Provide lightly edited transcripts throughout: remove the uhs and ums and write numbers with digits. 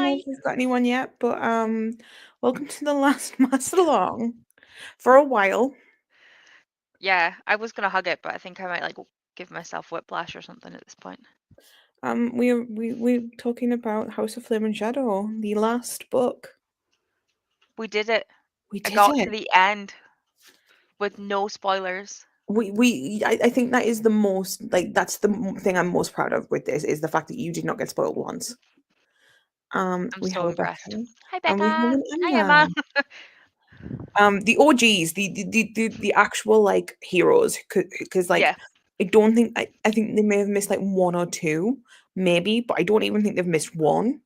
know Hi. if we've got anyone yet, but welcome to the last Maasalong for a while. Yeah, I was gonna hug it, but I think I might like give myself whiplash or something at this point. We're talking about House of Flame and Shadow, the last book. We did it. We I did got to it. the end with no spoilers. I think that is the most that's the thing I'm most proud of with this is the fact that you did not get spoiled once. I'm We have so a impressed. Becca Hi, and we have Becca. an Hi, Emma. Emma. The OGs, the actual like heroes, because like Yeah, I think they may have missed like one or two, maybe, but I don't even think they've missed one.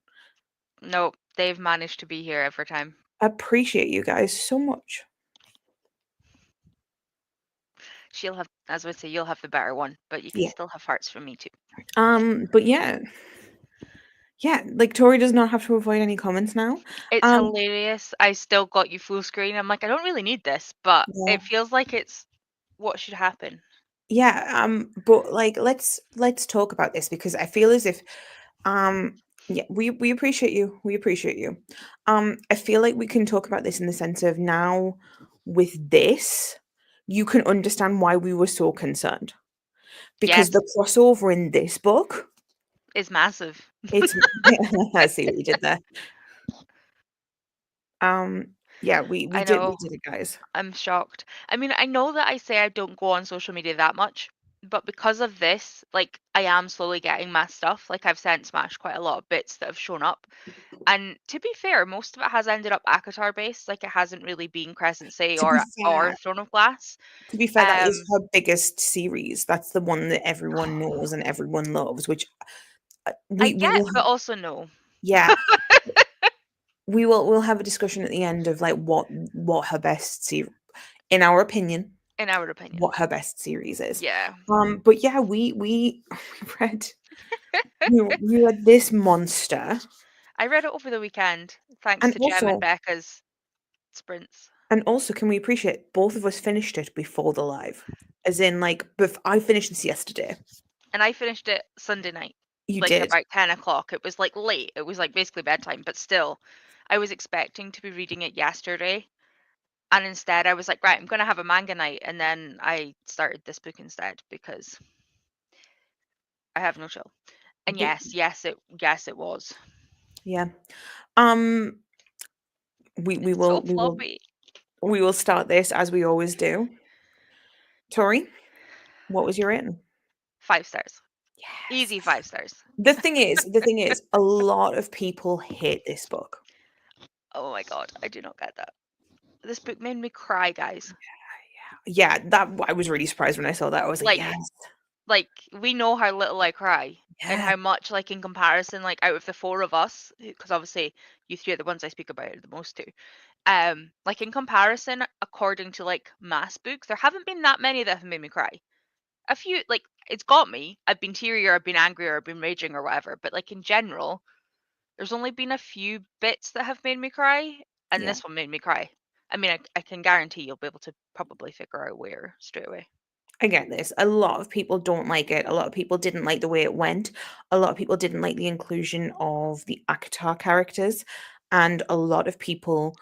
no, they've managed to be here every time. I appreciate you guys so much. She'll have, as I say, you'll have the better one, but you can Yeah. still have hearts from me too. But yeah, like Tori does not have to avoid any comments now. It's Um, hilarious. I still got you full screen. I'm like, I don't really need this, but yeah, it feels like it's what should happen. yeah. But like, let's talk about this because I feel as if, yeah, we appreciate you. We appreciate you. I feel like we can talk about this in the sense of now with this, you can understand why we were so concerned because Yes, the crossover in this book, it's massive. it's I see what you did there. Um, yeah, I we know. did it, guys. I'm shocked. I mean, I know that I say I don't go on social media that much, but because of this, like I am slowly getting my stuff. Like I've sent Smash quite a lot of bits that have shown up. And to be fair, most of it has ended up Akatar based. Like it hasn't really been Crescent City To be or fair, Throne of Glass. that is Um, her biggest series. That's the one that everyone knows and everyone loves. Which I we get, will, but also no. yeah, we'll have a discussion at the end of like what her best series, in our opinion, In our opinion. what her best series is. Yeah. But yeah, we read we read this monster, I read it over the weekend, thanks and to Jem and also Becca's sprints. can we appreciate both of us finished it before the live, as in like I finished this yesterday. And I finished it Sunday night, You like at did. about 10 o'clock. It was like late. It was like basically bedtime, but still, I was expecting to be reading it yesterday. And instead, I was like, right, I'm going to have a manga night. And then I started this book instead because I have no chill. And But yes, it was. yeah. Um, we It's so will floppy. start this as we always do. Tori, what was your rating? 5 stars. Yes. Easy 5 stars. The thing is, a lot of people hate this book. Oh my God, I do not get that. This book made me cry, guys. Yeah, that I was really surprised when I saw that. I was like, Like, yes, like we know how little I cry and yeah, how much like in comparison like out of the four of us because obviously you three are the ones I speak about the most to like in comparison according to like mass books there haven't been that many that have made me cry. A few like it's got me, I've been teary or I've been angry or I've been raging or whatever, but like in general there's only been a few bits that have made me cry, and yeah. this one made me cry. I mean, I can guarantee you'll be able to probably figure out where straight away. I get this. A lot of people don't like it. A lot of people didn't like the way it went. A lot of people didn't like the inclusion of the Akatar characters. And a lot of people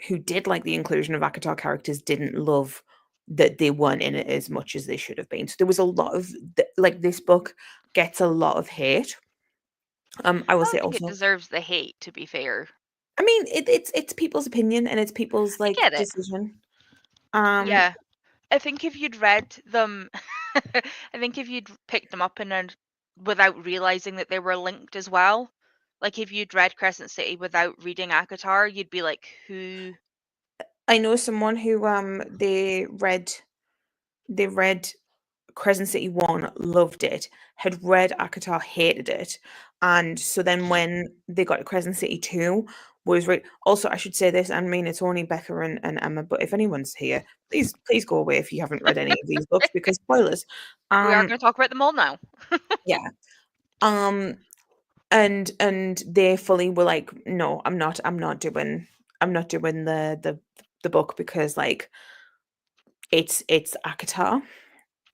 who did like the inclusion of Akatar characters didn't love that they weren't in it as much as they should have been. So there was a lot of like this book gets a lot of hate. I will I say don't think it also, deserves the hate, to be fair. I mean, it's people's opinion and it's people's I like get it. decision. Um, Yeah. I think if you'd read them, I think if you'd picked them up and then without realizing that they were linked as well, like if you'd read Crescent City without reading Akatar, you'd be like, who? I know someone who they read Crescent City 1, loved it, had read Akatar, hated it, and so then when they got to Crescent City 2, was also, I should say this, I mean, it's only Becca and Emma, but if anyone's here, please go away if you haven't read any of these books, because spoilers. We are Um, going to talk about them all now. yeah. Um, and they fully were like, "No, I'm not doing the book because, like, it's Akatar."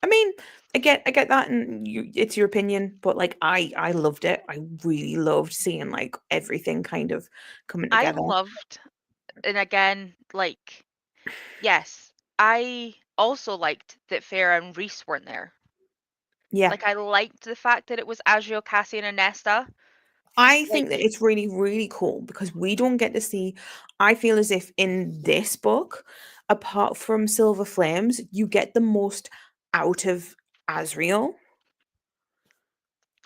I mean, I get that, and it's your opinion, but like I loved it. I really loved seeing like everything kind of coming I together. loved, and again, like, yes, I also liked that Farah and Reese weren't there. Yeah. Like, I liked the fact that it was Azriel, Cassian, and Nesta. I Like, think that it's really, really cool because we don't get to see. I feel as if in this book, apart from Silver Flames, you get the most out of Asriel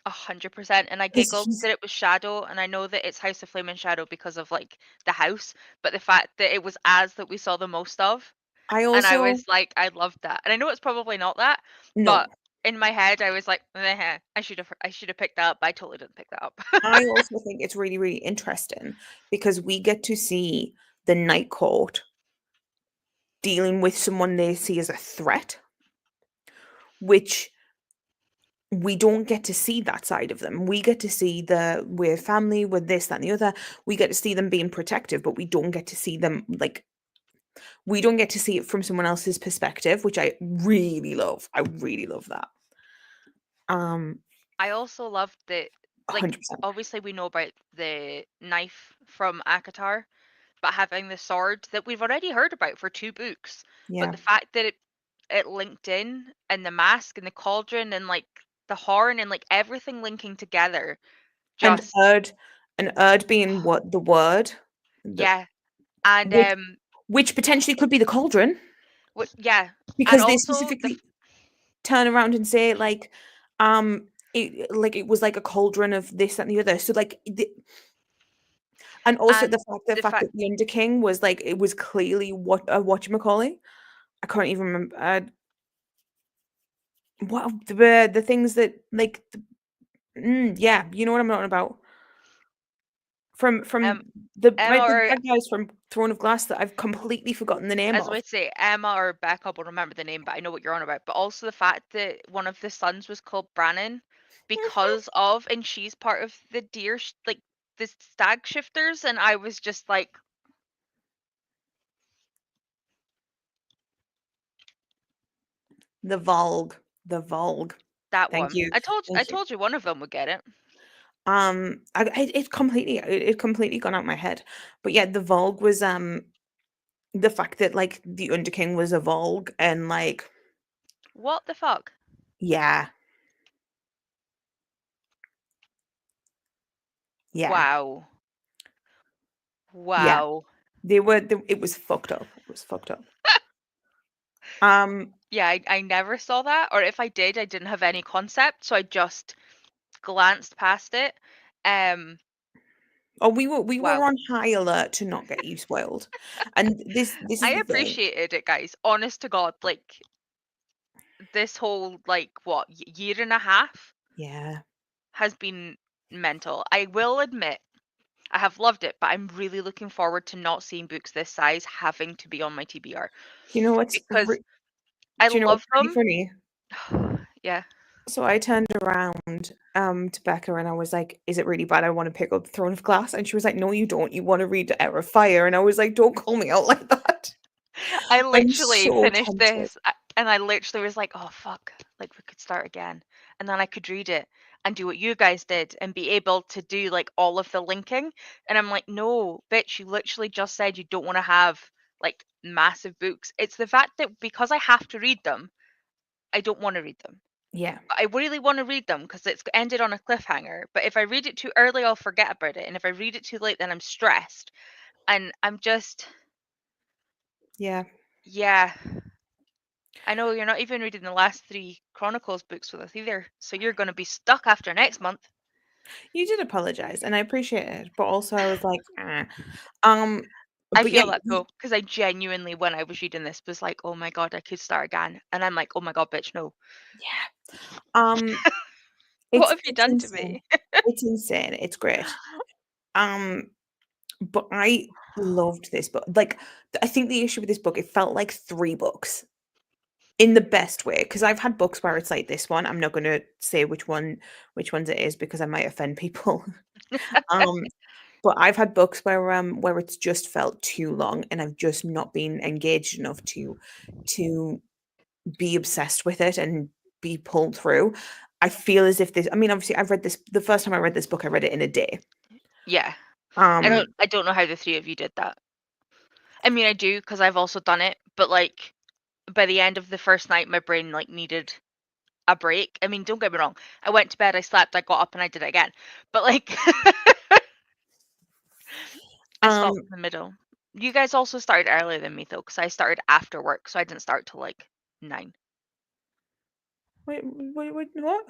100%. And I because giggled that it was Shadow, and I know that it's House of Flame and Shadow because of like the house, but the fact that it was Az that we saw the most of, I and I also was like, I loved that. And I know it's probably not that, no, but in my head, I was like, "Meh, I should have picked that up, but I totally didn't pick that up." I also think it's really, really interesting because we get to see the Night Court dealing with someone they see as a threat, which we don't get to see that side of them. We get to see the we're family, with this, that, and the other. We get to see them being protective, but we don't get to see them like we don't get to see it from someone else's perspective, which I really love. I really love that. Um, I also loved that, like, 100%. obviously we know about the knife from Akatar, but having the sword that we've already heard about for 2 books, but Yeah. the fact that it linked in, and the mask and the cauldron and like the horn and like everything linking together, And just Erd and Erd being what the word the yeah. And which which potentially could be the cauldron yeah, and because they also specifically turn around and say like it was like a cauldron of this that and the other, so like and also and the the fact fact that the Underking was like it was clearly whatchamacallit. I can't even remember what the things that like yeah, you know what I'm talking about. From um Emma the or, bad guys from Throne of Glass that I've completely forgotten the name as I of. would say, Emma or Becca will remember the name, but I know what you're on about. But also the fact that one of the sons was called Brannon Mhm. because of, and she's part of the like the stag shifters, and I was just like, The Volg, the Volg. that Thank one. you, I thank you. told you one of them would get it. It completely gone out my head, but yeah, the Volg was the fact that like the Underking was a Volg and like What the fuck? yeah, yeah, Wow. yeah. Wow. It was fucked up. It was fucked up. Um, Yeah, I never saw that, or if I did, I didn't have any concept, so I just glanced past it. Um, oh, we were wow. on high alert to not get you spoiled, and this I is the thing. appreciated it, guys. Honest to God, like this whole like what year and a half Yeah, has been mental. I will admit I have loved it, but I'm really looking forward to not seeing books this size having to be on my TBR you know what's because I do you know what's love really them. funny? Yeah. So I turned around to Becca and I was like, "Is it really bad? I want to pick up Throne of Glass." And she was like, "No, you don't. You want to read Air of Fire." And I was like, "Don't call me out like that." I I'm literally so finished tempted. this and I literally was like, "Oh fuck, like we could start again." And then I could read it and do what you guys did and be able to do like all of the linking. And I'm like, "No, bitch, you literally just said you don't want to have like massive books." It's the fact that because I have to read them, I don't want to read them. Yeah, I really want to read them because it's ended on a cliffhanger. But if I read it too early, I'll forget about it. And if I read it too late, then I'm stressed. And I'm just, yeah. yeah. I know you're not even reading the last 3 Chronicles books with us either, so you're going to be stuck after next month. You did apologize, and I appreciate it. But also, I was like, ah. Um, I but yeah, feel that though, because I genuinely, when I was reading this, was like, oh my god, I could start again. And I'm like, oh my god, bitch, no. yeah. Um, What it's have you it's done to insane. me? It's insane. It's great. Um, but I loved this book. Like, I think the issue with this book, it felt like 3 books in the best way. Because I've had books where it's like this one. I'm not going to say which ones it is because I might offend people. um, but I've had books where it's just felt too long, and I've just not been engaged enough to be obsessed with it and be pulled through. I feel as if this, I mean, obviously I've read this the first time I read this book, I read it in a day. Yeah. Um, I don't know how the three of you did that. I mean, I do because I've also done it, but like by the end of the first night, my brain like needed a break. I mean, don't get me wrong. I went to bed, I slept, I got up, and I did it again. But like, I stopped um, in the middle. You guys also started earlier than me though, because I started after work, so I didn't start till like 9. wait, what?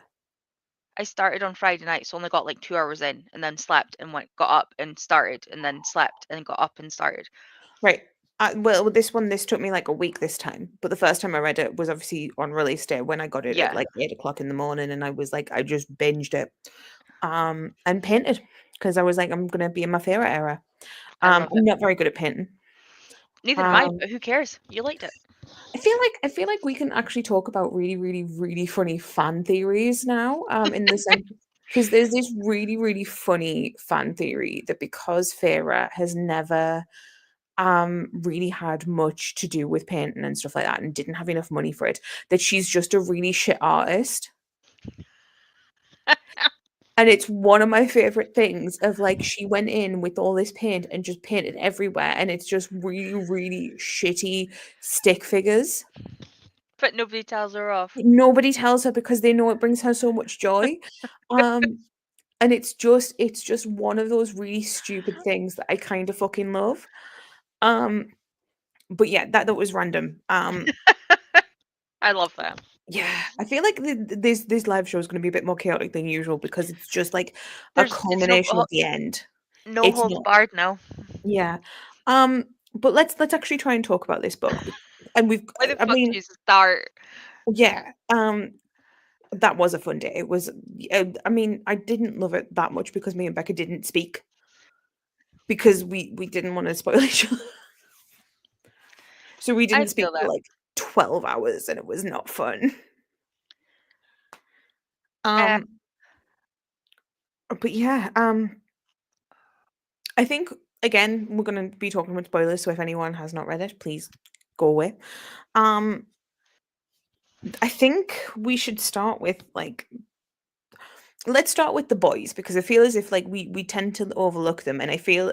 I started on Friday night, so only got like 2 hours in, and then slept and got up and started, and then slept and got up and started. Right. Well, with this one, this took me like a week this time, but the first time I read it was obviously on release day when I got it at Yeah, like 8 o'clock in the morning, and I was like, I just binged it, and painted because I was like, I'm gonna be in my favorite era. I love it. I'm not very good at painting. Neither am I, Um, but who cares? You liked it. I feel like we can actually talk about really, really, really funny fan theories now. In the sense because there's this really, really funny fan theory that because Farah has never really had much to do with painting and stuff like that and didn't have enough money for it, that she's just a really shit artist. And it's one of my favorite things of like she went in with all this paint and just painted everywhere and it's just really, really shitty stick figures. But nobody tells her off. Nobody tells her because they know it brings her so much joy. Um, and it's just one of those really stupid things that I kind of fucking love. Um, but yeah, that was random. I love that. Yeah, I feel like this live show is gonna be a bit more chaotic than usual because it's just like a It's no culmination of the end. no It's holds not. barred now. Yeah. But let's actually try and talk about this book and we've Where the I fuck do mean, you start? yeah, that was a fun day. It was I mean, I didn't love it that much because me and Becca didn't speak because we didn't want to spoil each other. So we I didn't speak feel for that. like 12 hours and it was not fun. Uh, Um, but yeah, I think again we're going to be talking about spoilers, so if anyone has not read it, please go away. Um, I think we should start with like let's start with the boys because I feel as if like we tend to overlook them, and I feel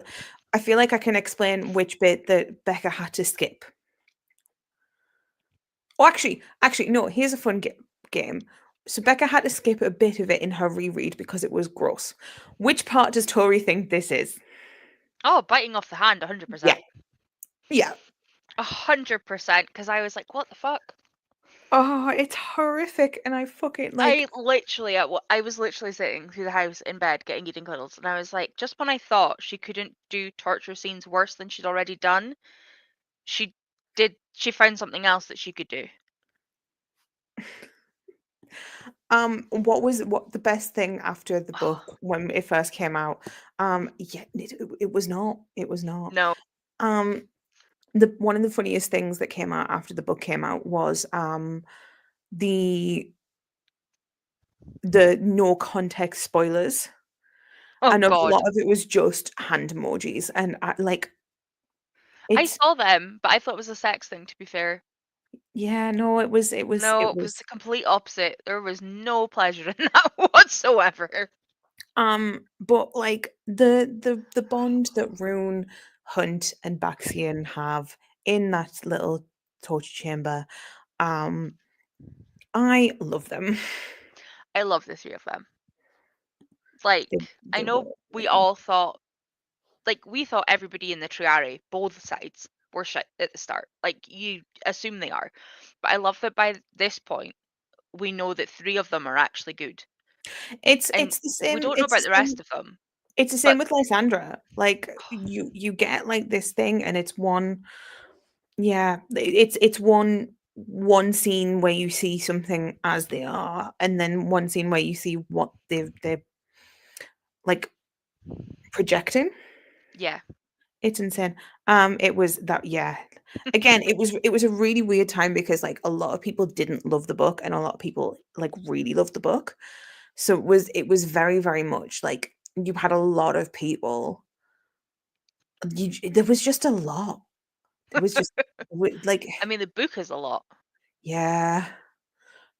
like I can explain which bit that Becca had to skip. Oh, actually, no. Here's a fun game. So Becca had to skip a bit of it in her reread because it was gross. Which part does Tori think this is? oh, biting off the hand, Yeah, 100%. yeah. 100%, because I was like, what the fuck? Oh, it's horrific, and I fucking like. I was literally sitting through the house in bed getting eating cuddles, and I was like, just when I thought she couldn't do torture scenes worse than she'd already done, she she found something else that she could do. What the best thing after the book when it first came out? Yeah, it was not. It was not. No. Um, the one of the funniest things that came out after the book came out was the the no context spoilers. Oh And a God. lot of it was just hand emojis, and like I it's saw them, but I thought it was a sex thing, to be fair. yeah, no, No, it it was was the complete opposite. There was no pleasure in that whatsoever. but like the bond that Rune, Hunt, and Baxian have in that little torture chamber, um, I love them. I love the three of them. Like, They I they know were we amazing. all thought, like, we thought everybody in the Triari, both sides, were shit at the start. Like, you assume they are. But I love that by this point, we know that three of them are actually good. And It's the we same don't know about the rest of them. it's the same But with Lysandra. Like you get like this thing and it's one yeah, it's one scene where you see something as they are, and then one scene where you see what they're like projecting. yeah, It's insane. It was that yeah. Again, it was a really weird time because like a lot of people didn't love the book and a lot of people like really loved the book. So it was very, very much like you had a lot of people. There was just a lot. There was just like I mean, the book is a lot. yeah.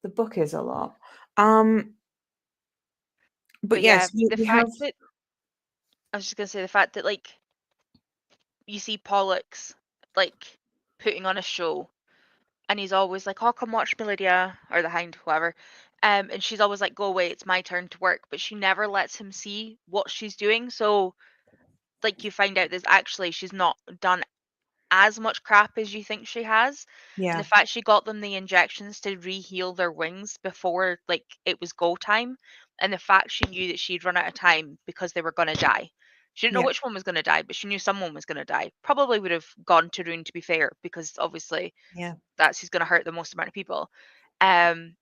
The book is a lot. Um, but But yeah, yes, we have. I was just gonna say the fact that like you see Pollux like putting on a show and he's always like, "Oh, come watch me, Lydia," or the Hind, whoever. And she's always like, "Go away, it's my turn to work," but she never lets him see what she's doing. So, like, you find out that actually she's not done as much crap as you think she has. And the Yeah, fact she got them the injections to re-heal their wings before like it was go time, and the fact she knew that she'd run out of time because they were gonna die. She didn't know yeah, which one was gonna die, but she knew someone was gonna die. Probably would have gone to Rune to be fair, because obviously yeah, that's who's gonna hurt the most amount of people. Um,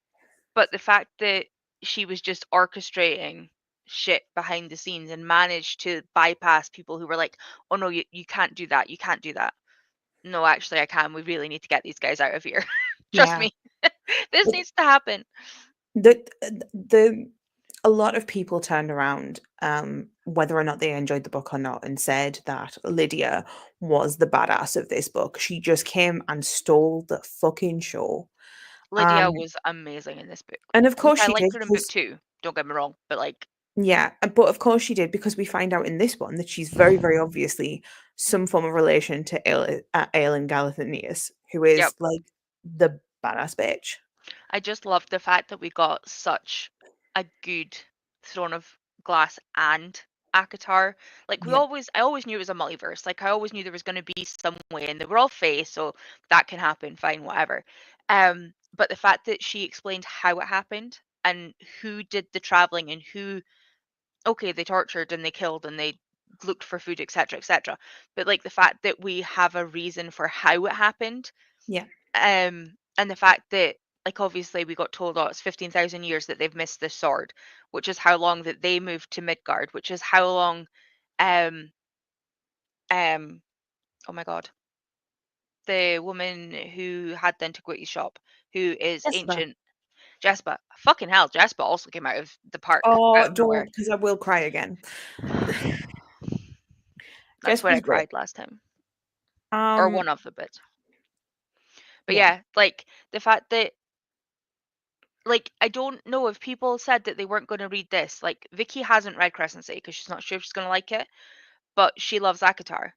but the fact that she was just orchestrating shit behind the scenes and managed to bypass people who were like, "Oh no, you can't do that. You can't do that." No, actually, I can. We really need to get these guys out of here. Trust yeah. me. This Like, needs to happen. the a lot of people turned around, whether or not they enjoyed the book or not, and said that Lydia was the badass of this book. She just came and stole the fucking show. Lydia Um, was amazing in this book, and of which course I she liked did her in book because two. Don't get me wrong, but like, yeah, but of course she did because we find out in this one that she's very, very obviously some form of relation to Aelin Galathynius, who yep. is like the badass bitch. I just loved the fact that we got such a good Throne of Glass and Akatar. Like Yeah, I always knew it was a multiverse. Like I always knew there was going to be some way, and they were all Fae, so that can happen. Fine, whatever. But the fact that she explained how it happened and who did the traveling and who, okay, they tortured and they killed and they looked for food, etc., etc. But like the fact that we have a reason for how it happened, yeah, and the fact that, like, obviously we got told, oh, it's 15,000 years that they've missed this sword, which is how long that they moved to Midgard, which is how long, um, um, oh my god, the woman who had the antiquities shop, who is Esper. ancient, Jespa. Fucking hell, Jespa also came out of the park Oh, out of don't, nowhere. because I will cry again. That's where I Jesper's great. cried last time, or Um, one of the bits. But yeah, yeah, like the fact that, like, I don't know if people said that they weren't going to read this. Like, Vicky hasn't read Crescent City because she's not sure if she's going to like it, but she loves Akatar.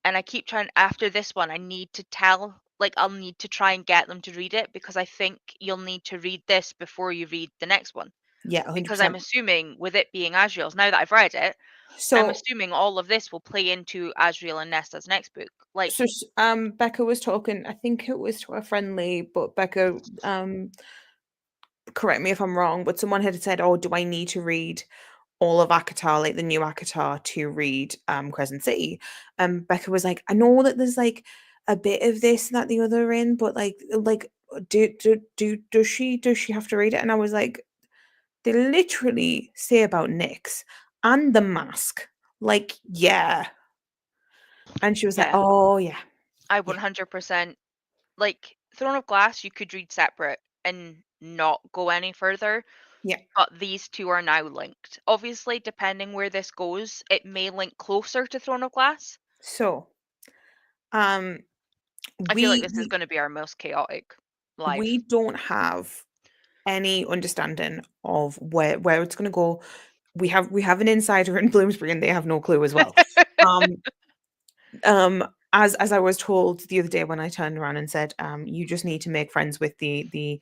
And I keep trying, after this one, I need to tell, like, I'll need to try and get them to read it because I think you'll need to read this before you read the next one. yeah, Because I'm 100%. assuming, with it being Asriel's, now that I've read it, I'm So, assuming all of this will play into Asriel and Nesta's next book. Like, Becca was talking, I think it was to a friendly, but Becca, correct me if I'm wrong, but someone had said, "Oh, do I need to read all of Akatar, like the new Akatar, to read Crescent City?" Becca was like, "I know that there's like a bit of this and that the other in, but like does she have to read it?" And I was like, "They literally say about Nyx and the mask, like yeah." And she was like, yeah, "Oh yeah, I yeah, 100%, like, Throne of Glass, you could read separate and not go any further, yeah." but these two are now linked. Obviously, depending where this goes, it may link closer to Throne of Glass. So um, I feel like we this is we going to be our most chaotic we live. don't have any understanding of where it's going to go. We have an insider in Bloomsbury, and they have no clue as well. Um, as I was told the other day when I turned around and said, "You just need to make friends with the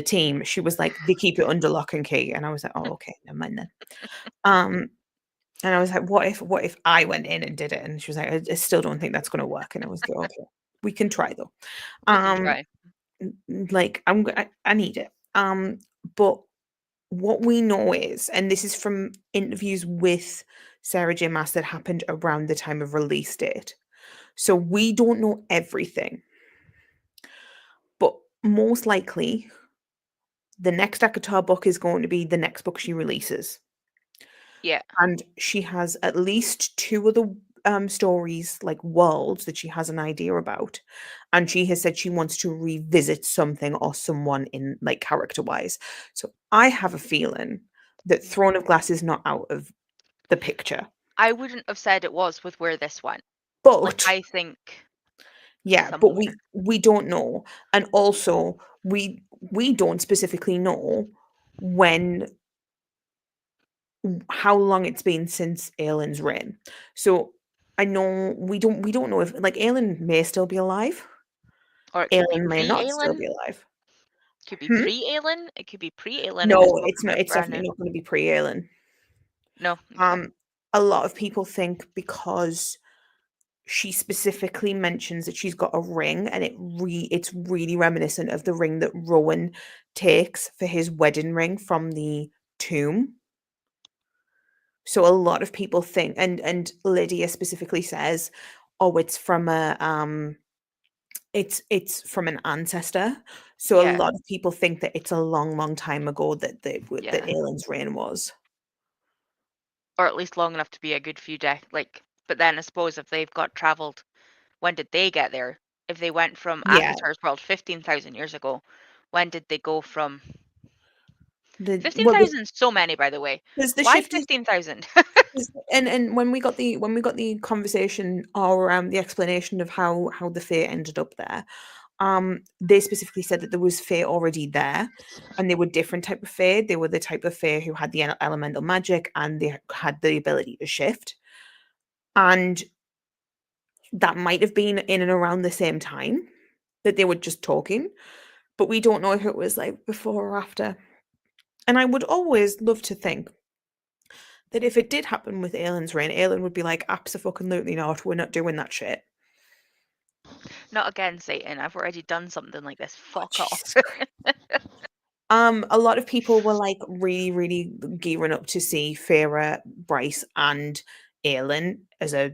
team," she was like, "They keep it under lock and key," and I was like, "Oh, okay, never mind then." Um, and I was like, "What if I went in and did it?" And she was like, "I still don't think that's going to work." And I was like, "Okay, we can try though." We can Um, try. like I need it. But what we know is, and this is from interviews with Sarah J Maas that happened around the time of release date. So we don't know everything, but most likely the next Akatar book is going to be the next book she releases. Yeah. And she has at least two other stories, like worlds, that she has an idea about. And she has said she wants to revisit something or someone in like character wise. So I have a feeling that Throne of Glass is not out of the picture. I wouldn't have said it was with where this went. Like, But I think. Yeah, but somewhere. we don't know. And also we don't specifically know when how long it's been since Aylin's reign. So I know we don't know if like Aylin may still be alive. Or it could be Aylin may not still pre-Aelin. be alive. Could be Hmm? pre-Aelin. It could be pre-Aelin in this No, book it's and not. it's It's brand new. definitely not going to be pre-Aylin. No. Okay. Um, a lot of people think because she specifically mentions that she's got a ring and it's really reminiscent of the ring that Rowan takes for his wedding ring from the tomb. So a lot of people think and Lydia specifically says, "Oh, it's from a it's from an ancestor." So a Yeah. lot of people think that it's a long, long time ago that that Yeah. Aylin's reign was. Or at least long enough to be a good few decades. Like, but then I suppose if they've got traveled, when did they get there? If they went from Yeah, Akatar's world 15,000 years ago, when did they go from the well, 15,000? So many, by the way. the Why shift is 15,000? and when we got the conversation or the explanation of how the fae ended up there, they specifically said that there was fae already there, and they were different type of fae. They were the type of fae who had the elemental magic and they had the ability to shift, and that might have been in and around the same time that they were just talking, but we don't know if it was like before or after. And I would always love to think that if it did happen with Aylin's reign, Aylin would be like, absolutely not, we're not doing that shit. Not again, Satan. I've already done something like this. Oh, Fuck off. Jesus Christ. A lot of people were like really, really gearing up to see Farah, Bryce, and Aylin as a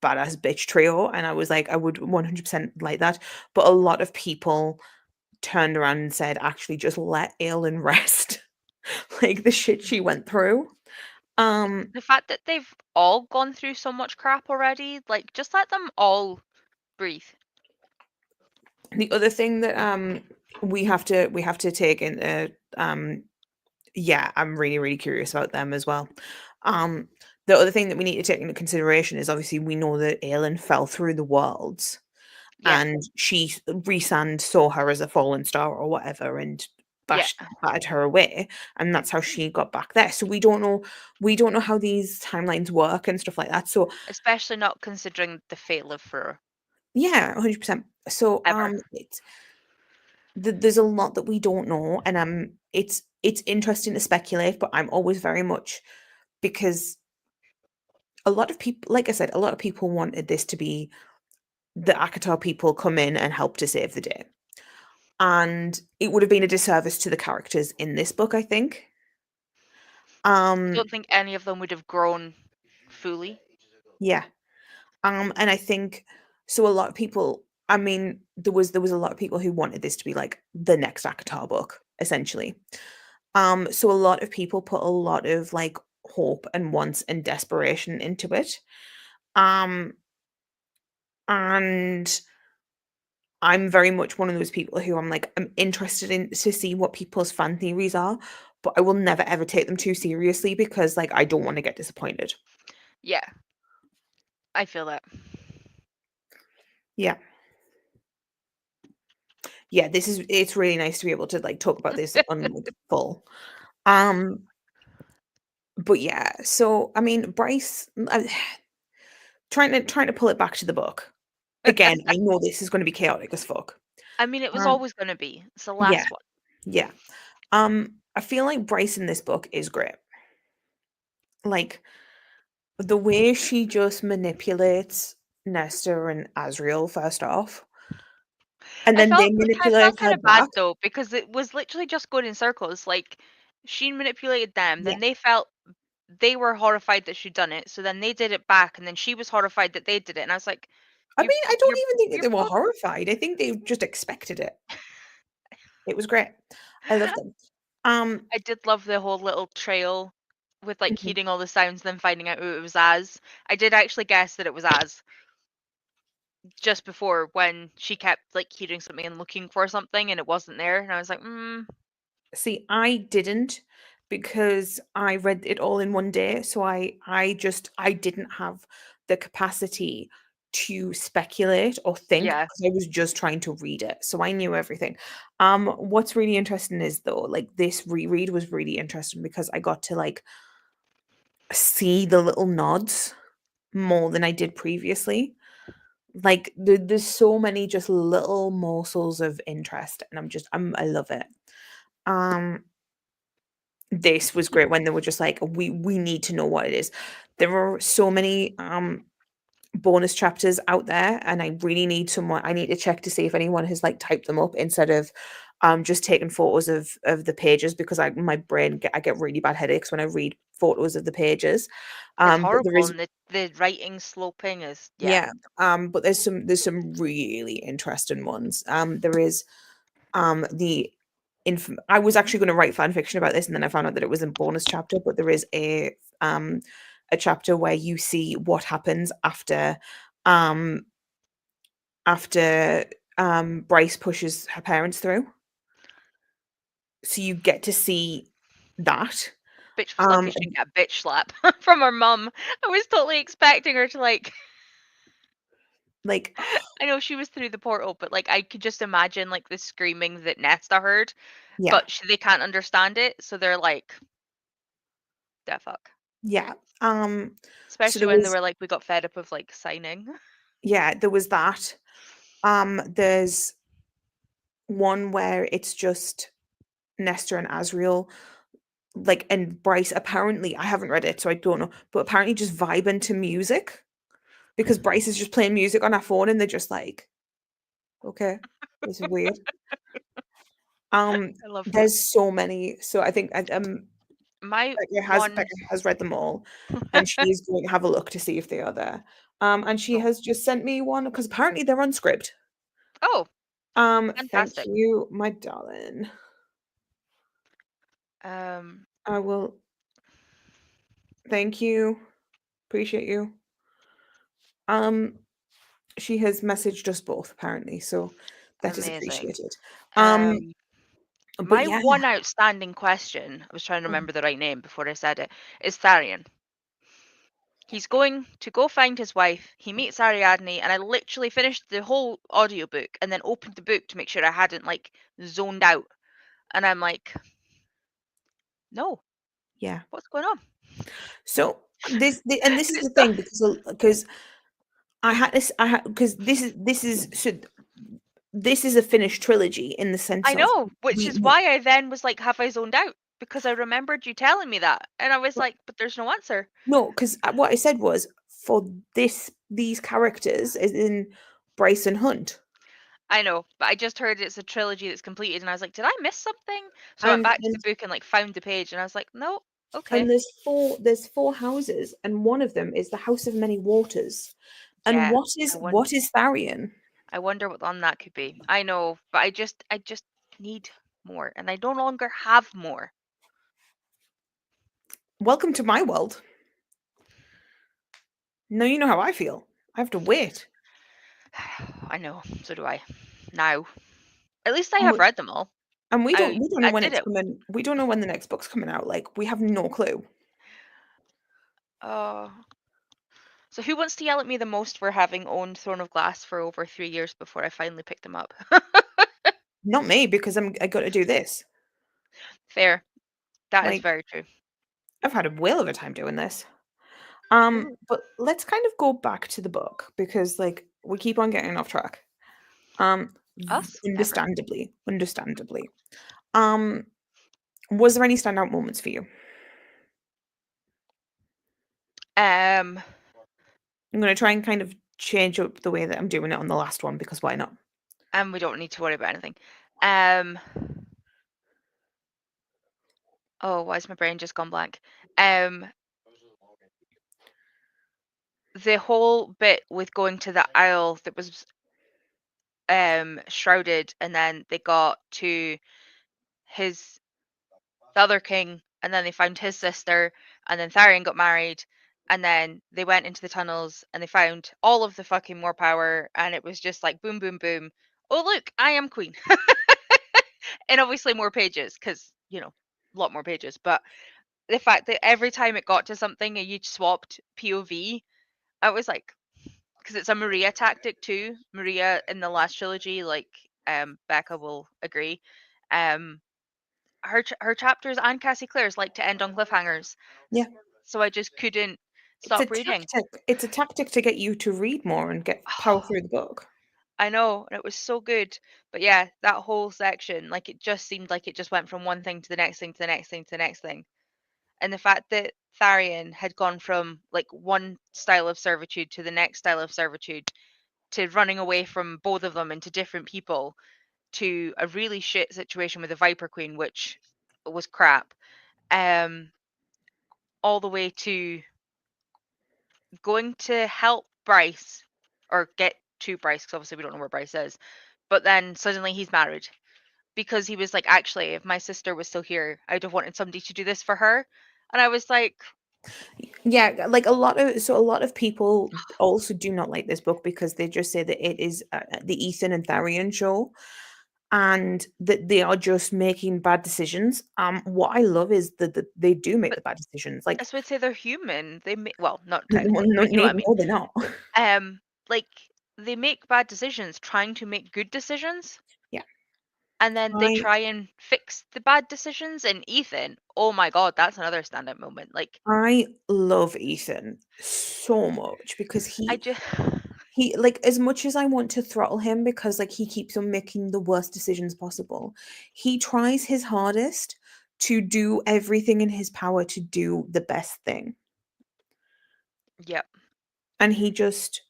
badass bitch trio, and I was like, I would 100% like that. But a lot of people turned around and said, actually, just let Aylin rest, like the shit she went through. Um, The fact that they've all gone through so much crap already, like, just let them all breathe. the other thing that we have to take into yeah, I'm really, really curious about them as well. Um, the other thing that we need to take into consideration is obviously we know that Aelin fell through the worlds Yeah. and Rhysand saw her as a fallen star or whatever and Yeah. battered her away, and that's how she got back there. So we don't know how these timelines work and stuff like that. So Especially not considering the fate live for yeah, 100%. So ever. there's a lot that we don't know, and it's interesting to speculate, but I'm always very much because a lot of people, like I said, a lot of people wanted this to be the Akatar people come in and help to save the day. And it would have been a disservice to the characters in this book, I think. I Um, don't think any of them would have grown fully. yeah. And I think so a lot of people, I mean, there was a lot of people who wanted this to be like the next Akatar book, essentially. So a lot of people put a lot of like hope and wants and desperation into it. Um, and I'm very much one of those people who I'm like, I'm interested in to see what people's fan theories are, but I will never ever take them too seriously because like I don't want to get disappointed. Yeah, I feel that. Yeah. Yeah, it's really nice to be able to like talk about this on like full. Um, but yeah, so I mean, Bryce, trying to pull it back to the book. Again, I know this is going to be chaotic as fuck. I mean, it was Um, always going to be. It's the yeah, last one. yeah. I feel like Bryce in this book is great. Like the way she just manipulates Nesta and Azriel first off, and I then they felt I manipulate felt kind her of bad back. though because it was literally just going in circles. Like she manipulated them, Yeah. then they felt they were horrified that she'd done it, so then they did it back, and then she was horrified that they did it, and I was like, I "You, mean, I don't you're, even think that you're they were both." horrified. I think they just expected it. It was great. I love them. Um, I did love the whole little trail with like mhm. hearing all the sounds, then finding out who it was as. I did actually guess that it was as just before when she kept like hearing something and looking for something, and it wasn't there, and I was like, See, I didn't because I read it all in one day, so I didn't have the capacity to speculate or think Yeah. because I was just trying to read it. So I knew everything. What's really interesting is though, like this reread was really interesting because I got to like see the little nods more than I did previously. Like there's so many just little morsels of interest, and I love it. Um, this was great when they were just like, we need to know what it is. There are so many bonus chapters out there, and I really need someone. I need to check to see if anyone has like typed them up instead of just taking photos of the pages because I get really bad headaches when I read photos of the pages. It's But there horrible, is and the writing sloping is yeah. yeah, but there's some really interesting ones. There is the I was actually going to write fan fiction about this, and then I found out that it was a bonus chapter. But there is um a chapter where you see what happens um after Bryce pushes her parents through. So you get to see that. Bitch was lucky Um, she didn't get a bitch slap from her mum. I was totally expecting her to like like I know she was through the portal, but like I could just imagine like the screaming that Nesta heard, yeah, but they can't understand it, so they're like, "The fuck." yeah. Um, so Especially there when they was were like, we got fed up of like signing. yeah, there was that. There's one where it's just Nestor and Asriel, like, and Bryce. Apparently, I haven't read it, so I don't know, but apparently, just vibing to music because Bryce is just playing music on her phone, and they're just like, okay, this is weird. I love that. There's so many. So I think My Becca one has read them all, and she's going to have a look to see if they are there. And she oh, has just sent me one because apparently they're on script. oh, Thank fantastic. you, my darling. Um, I will. Thank you. Appreciate you. Um, she has messaged us both apparently, so that is amazing. appreciated. Um, Um, but my yeah, one outstanding question, I was trying to oh, remember the right name before I said it, is Tharion. He's going to go find his wife. He meets Ariadne, and I literally finished the whole audiobook and then opened the book to make sure I hadn't like zoned out. And I'm like, no, yeah. what's going on? So and this is It's the not, thing because I had because this is a finished trilogy in the sense I of know, which is we why I then was like, have I zoned out? Because I remembered you telling me that. And I was like, but there's no answer. no, because what I said was for these characters is in Bryson Hunt, I know, but I just heard it's a trilogy that's completed, and I was like, did I miss something? So I went and back to the book and like found the page, and I was like, no, okay, there's four houses, and one of them is the House of Many Waters. And yeah. what is Tharion? I wonder what on that could be. I know, but I just need more, and I no longer have more. Welcome to my world. Now you know how I feel. I have to wait. I know, so do I. Now, at least I And have we, read them all. and I we don't know I when did it's it. coming. We don't know when the next book's coming out. Like we have no clue. Oh, so who wants to yell at me the most for having owned Throne of Glass for over 3 years before I finally picked them up? Not me because I got to do this. Fair. That is Like very true. I've had a whale of a time doing this. Ooh, But let's kind of go back to the book because like we keep on getting off track. us? Never. Understandably. Um, was there any standout moments for you? Um, I'm gonna try and kind of change up the way that I'm doing it on the last one because why not? and we don't need to worry about anything. Um, oh, why has my brain just gone blank? Um, the whole bit with going to the isle that was shrouded, and then they got to his the other king, and then they found his sister, and then Tharion got married, and then they went into the tunnels and they found all of the fucking more power, and it was just like boom, boom, boom. Oh look, I am queen, and obviously more pages because a lot more pages. But the fact that every time it got to something and you swapped POV, I was like, because it's a Maria tactic too. Maria in the last trilogy, like Becca will agree, um, her chapters and Cassie Clare's like to end on cliffhangers, Yeah. so I just couldn't It's a stop reading. tactic. It's a tactic to get you to read more and get power through the book. I know, and it was so good. But yeah, that whole section, like it just seemed like it just went from one thing to the next thing to the next thing to the next thing. And the fact that Tharian had gone from like one style of servitude to the next style of servitude to running away from both of them into different people to a really shit situation with the Viper Queen, which was crap, um, all the way to going to help Bryce or get to Bryce, because obviously we don't know where Bryce is. But then suddenly he's married because he was like, actually, if my sister was still here, I'd have wanted somebody to do this for her. And I was like, Yeah, like a lot of people also do not like this book because they just say that it is the Ethan and Tharian show, and that they are just making bad decisions. What I love is that they do make but the bad decisions. Like, I would say they're human. They make, well, not no, technically, no, but you know what I mean. no, they're not. Um, like they make bad decisions trying to make good decisions, Yeah, and then they I try and fix the bad decisions. And Ethan, oh my god, that's another standout moment. Like I love Ethan so much because I just, he like, as much as I want to throttle him because like he keeps on making the worst decisions possible, he tries his hardest to do everything in his power to do the best thing. yep. And he just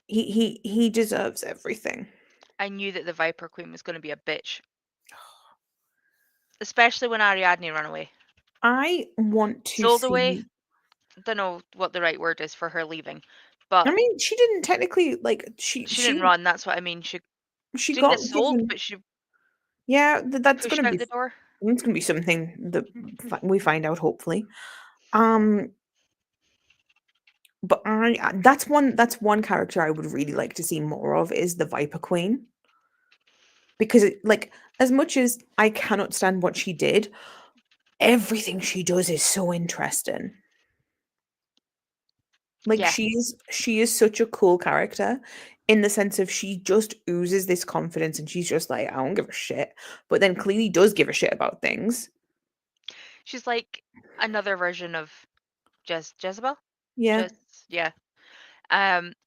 he deserves everything. I knew that the Viper Queen was going to be a bitch, especially when Ariadne ran away. I want to Sold away. see. Don't know what the right word is for her leaving, I but mean, she didn't technically like she didn't run. That's what I mean. she She didn't get got sold, given. but she Yeah, pushed out the door. that's gonna be something that we find out hopefully. Um, but that's one character I would really like to see more of is the Viper Queen because like as much as I cannot stand what she did, everything she does is so interesting. Like Yeah, she is such a cool character in the sense of she just oozes this confidence and she's just like, I don't give a shit. But then clearly does give a shit about things. she's like another version of Jezebel. Yeah. Just yeah.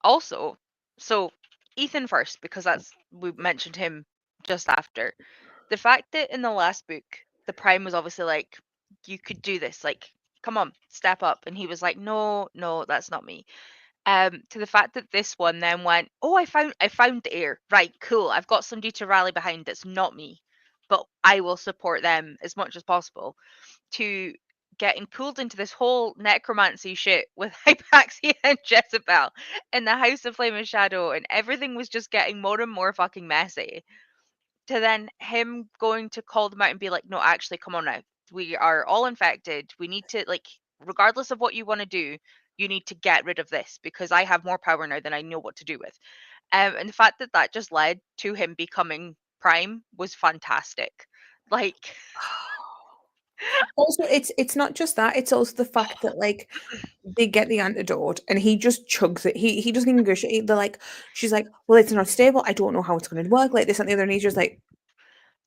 Also, so Ethan first because that's we mentioned him just after. The fact that in the last book the Prime was obviously like, you could do this, like, come on, step up, and he was like, no, no, that's not me. To the fact that this one then went, oh, I found the heir, right, cool, I've got somebody to rally behind that's not me, but I will support them as much as possible, to getting pulled into this whole necromancy shit with Hypaxia and Jezebel in the House of Flame and Shadow, and everything was just getting more and more fucking messy. To then him going to call them out and be like, no, actually, come on now. We are all infected. We need to, like, regardless of what you want to do, you need to get rid of this because I have more power now than I know what to do with. And the fact that that just led to him becoming Prime was fantastic. Like, Also, it's not just that, it's also the fact that like they get the antidote and he just chugs it. He doesn't even go shit. They're like, she's like, well, it's not stable. I don't know how it's gonna work, like this and the other, and he's just like,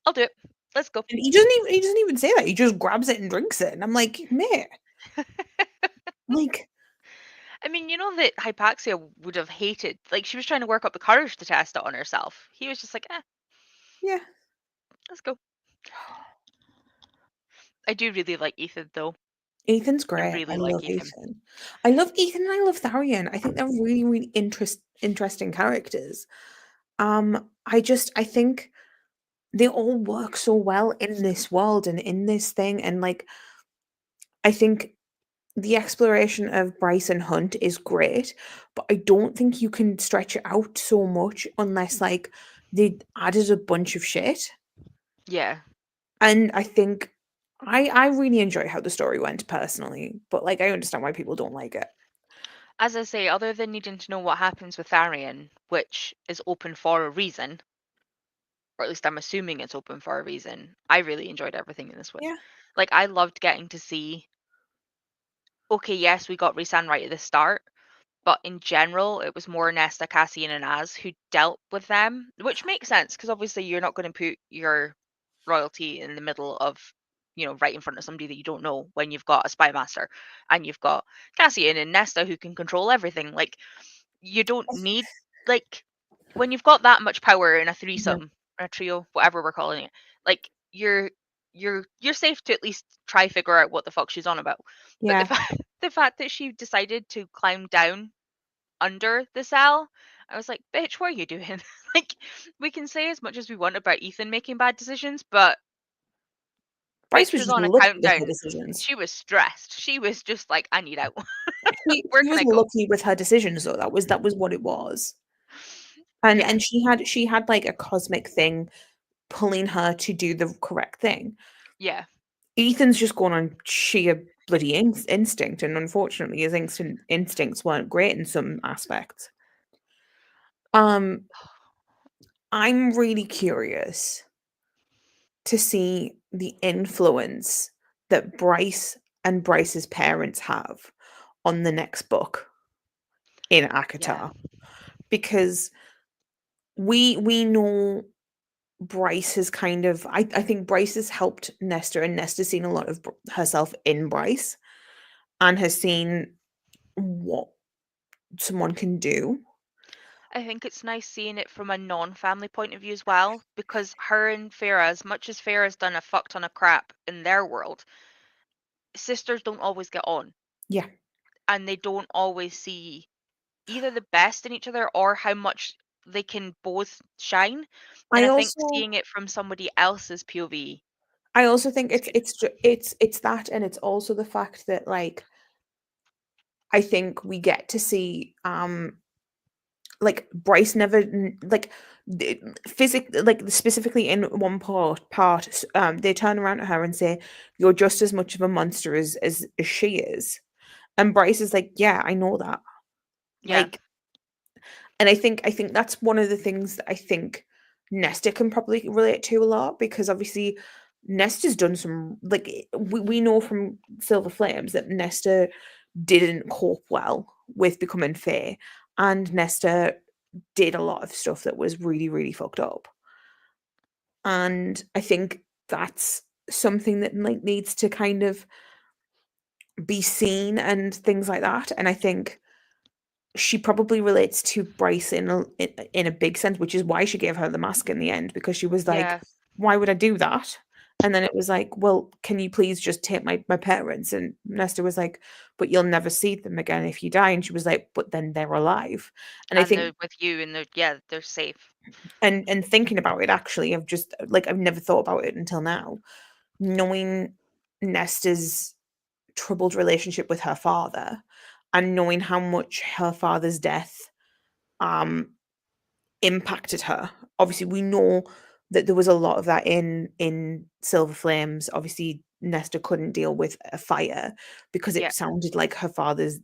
I'll do it. Let's go. and he doesn't even say that. He just grabs it and drinks it. And I'm like, mate, like, I mean, you know that Hypaxia would have hated, like, she was trying to work up the courage to test it on herself. He was just like, yeah. let's go. I do really like Ethan, though. Ethan's I great. I really love like Ethan. Ethan. I love Ethan and I love Tharian. I think they're really, really interesting characters. I think they all work so well in this world and in this thing. And like, I think the exploration of Bryce and Hunt is great, but I don't think you can stretch it out so much unless like they added a bunch of shit. Yeah. And I think I really enjoy how the story went personally, but like I understand why people don't like it. As I say, other than needing to know what happens with Arian, which is open for a reason, or at least I'm assuming it's open for a reason, I really enjoyed everything in this one. Yeah. Like, I loved getting to see, okay, yes, we got Rhysand right at the start, but in general, it was more Nesta, Cassian, and Az who dealt with them, which makes sense because obviously you're not going to put your royalty in the middle of, right in front of somebody that you don't know when you've got a spy master and you've got Cassian and Nesta who can control everything. Like, you don't need, like, when you've got that much power in a Yeah. threesome, a trio, whatever we're calling it, like, you're safe to at least try figure out what the fuck she's on about. But the Yeah. fact the fact that she decided to climb down under the cell, I was like, "Bitch, what are you doing?" Like, we can say as much as we want about Ethan making bad decisions, but Bryce bitch was was just on a lucky with her countdown. decisions. She was stressed. She was just like, "I need out. Where She can was I go?" lucky with her decisions though, that was what it was. Yeah, And she had, like, a cosmic thing pulling her to do the correct thing. yeah. Ethan's just gone on sheer bloody instinct, and unfortunately, his instincts weren't great in some aspects. Um, I'm really curious to see the influence that Bryce and Bryce's parents have on the next book in Yeah. ACOTAR, because we know Bryce has kind of I think Bryce has helped Nesta, and Nesta's seen a lot of herself in Bryce and has seen what someone can do. I think it's nice seeing it from a non-family point of view as well, because her and Farah, as much as Farah's done a fuck ton of crap in their world, sisters don't always get on, Yeah. and they don't always see either the best in each other or how much they can both shine. And I I think also seeing it from somebody else's POV I also think is it's good. it's ju- it's that, and it's also the fact that, like, I think we get to see like Bryce never like like specifically in one part, they turn around to her and say, "You're just as much of a monster as she is," and Bryce is like, "Yeah, I know that." Yeah, Like, and I think that's one of the things that I think Nesta can probably relate to a lot, because obviously Nesta's done some, like, we know from Silver Flames that Nesta didn't cope well with becoming Fae, and Nesta did a lot of stuff that was really, really fucked up. And I think that's something that, like, needs to kind of be seen and things like that. And I think she probably relates to Bryce in a big sense, which is why she gave her the mask in the end, because she was like, yeah. "Why would I do that?" And then it was like, "Well, can you please just take my parents?" And Nesta was like, "But you'll never see them again if you die." And she was like, "But then they're alive." And I And think, they're with you, and they're safe. and thinking about it, actually, I've just, like, I've never thought about it until now. Knowing Nesta's troubled relationship with her father, and knowing how much her father's death um impacted her. Obviously, we know that there was a lot of that in Silver Flames. Obviously, Nesta couldn't deal with a fire because Yeah, it sounded like her father's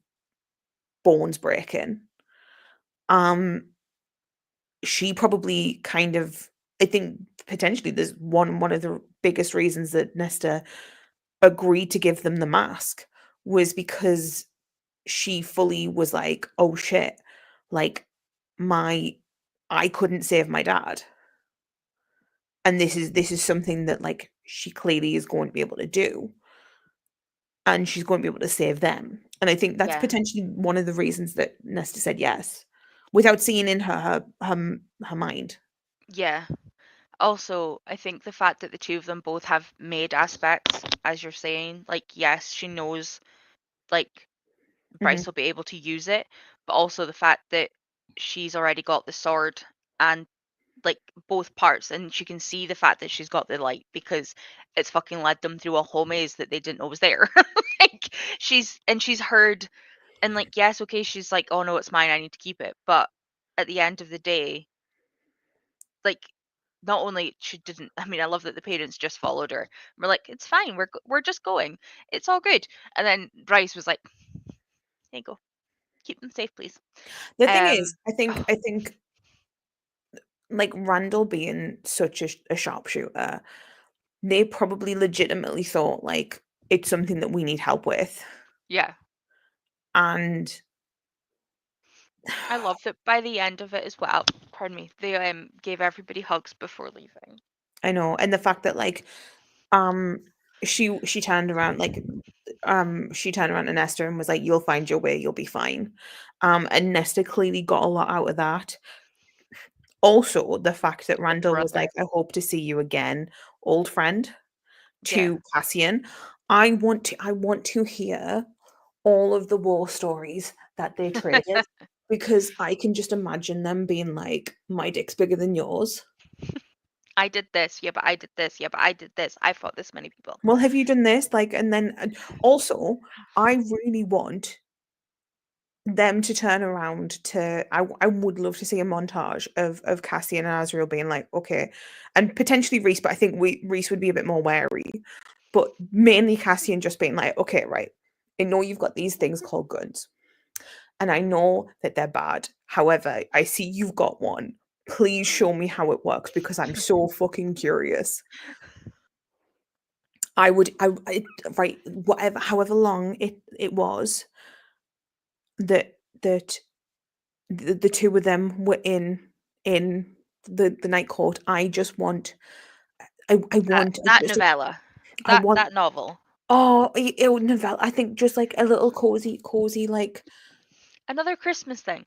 bones breaking. Um, she probably kind of, I think potentially there's one of the biggest reasons that Nesta agreed to give them the mask was because she fully was like, "Oh shit, like, my I couldn't save my dad." And this is something that, like, she clearly is going to be able to do, and she's going to be able to save them. And I think that's yeah, potentially one of the reasons that Nesta said yes, without seeing in her mind. yeah. Also, I think the fact that the two of them both have maid aspects, as you're saying, like, yes, she knows, like, Mhm. Bryce will be able to use it, but also the fact that she's already got the sword and, like, both parts, and she can see the fact that she's got the light because it's fucking led them through a whole maze that they didn't know was there. Like, she's heard, and, like, yes, okay, she's like, "Oh no, it's mine, I need to keep it." But at the end of the day, like, not only she didn't, I mean, I love that the parents just followed her. We're like, "It's fine. We're just going. It's all good." And then Bryce was like, "There you go. Keep them safe, please." The thing is, Um, I think, like, Randall being such a sharpshooter, they probably legitimately thought, like, it's something that we need help with. yeah, And I love that by the end of it as well. Pardon me. They gave everybody hugs before leaving. I know, and the fact that like um she turned around like she turned around to Nesta and was like, "You'll find your way, you'll be fine." And Nesta clearly got a lot out of that. Also, the fact that The Randall was brother. like, "I hope to see you again, old friend," Yeah. to Cassian. I want to hear all of the war stories that they traded because I can just imagine them being like, "My dick's bigger than yours." I did this. Yeah, but I did this. Yeah, but I did this. I fought this many people. Well, have you done this? Like, and then also, I really want them to turn around to I would love to see a montage of Cassian and Azriel being like, okay, and potentially Reese, but I think Reese would be a bit more wary. But mainly Cassian just being like, okay, right. I know you've got these things called guns, and I know that they're bad. However, I see you've got one. Please show me how it works because I'm so fucking curious. Right, whatever, however long it was that the two of them were in the night court. I just want I That want that just novella. I want That novel. novella. I think just like a little cozy like Another Christmas thing.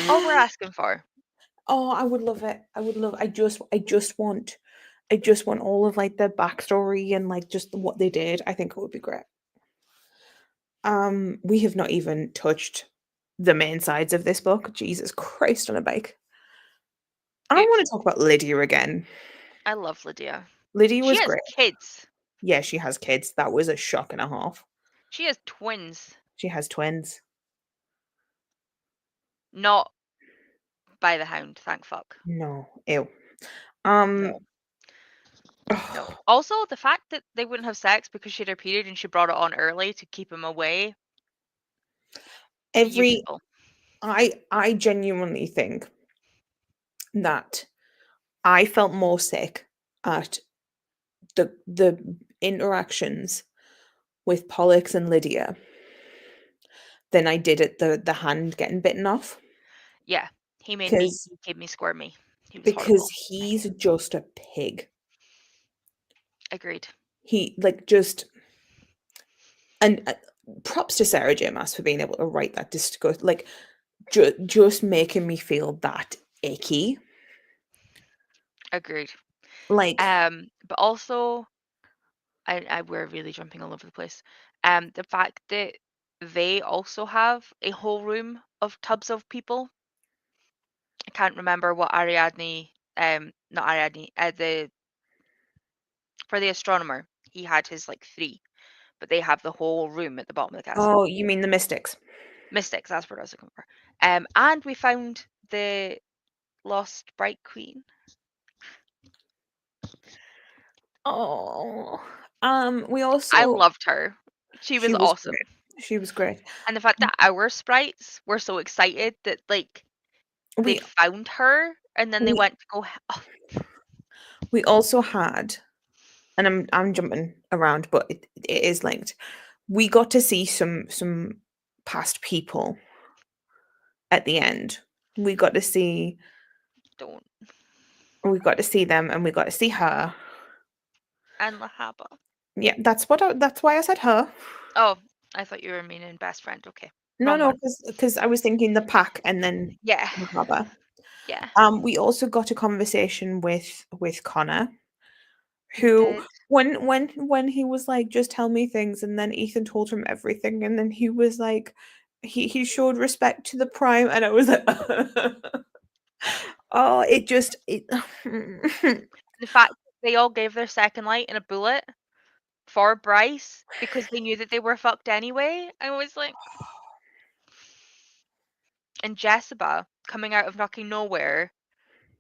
All we're yeah. asking for. Oh, I would love it. I would love. I just want all of like their backstory and like just what they did. I think it would be great. We have not even touched the main sides of this book. Jesus Christ on a bike. I want to talk about Lydia again. I love Lydia. Lydia She was has great. kids. Yeah, she has kids. That was a shock and a half. She has twins. She has twins. Not by the hound, thank fuck. No, ew. No. Um, No. Also, the fact that they wouldn't have sex because she had her period and she brought it on early to keep him away. every Beautiful. I genuinely think that I felt more sick at the interactions with Pollux and Lydia than I did at the hand getting bitten off Yeah. because He gave me squirmy. He was because horrible. he's just a pig. Agreed. He like just and props to Sarah J Maas for being able to write that disgust like just making me feel that icky. Agreed. Like, But also we're really jumping all over the place. The fact that they also have a whole room of tubs of people. I can't remember what Ariadne, not Ariadne, the for the astronomer, he had his like three, but they have the whole room at the bottom of the castle. oh, you mean the Mystics? Mystics, that's what I was looking for. And we found the lost Bright Queen. Oh, we I also loved her. She was she was awesome. great. She was great. And the fact that our sprites were so excited that like We they'd found her and then they we went to go oh, we also had, and I'm jumping around, but it is linked. We got to see some past people at the end. We got to see don't. we got to see them, and we got to see her. And Lahaba. Yeah, that's why I said her. Oh, I thought you were meaning best friend. Okay. No, Wrong no, one. because I was thinking the pack and then Yeah. Mahaba. Yeah. We also got a conversation with Connor, We who did. when he was like, just tell me things, and then Ethan told him everything, and then he was like, he showed respect to the Prime, and I was like, oh, it just it. The fact that they all gave their second light in a bullet for Bryce because they knew that they were fucked anyway. I was like, and Jessica coming out of fucking nowhere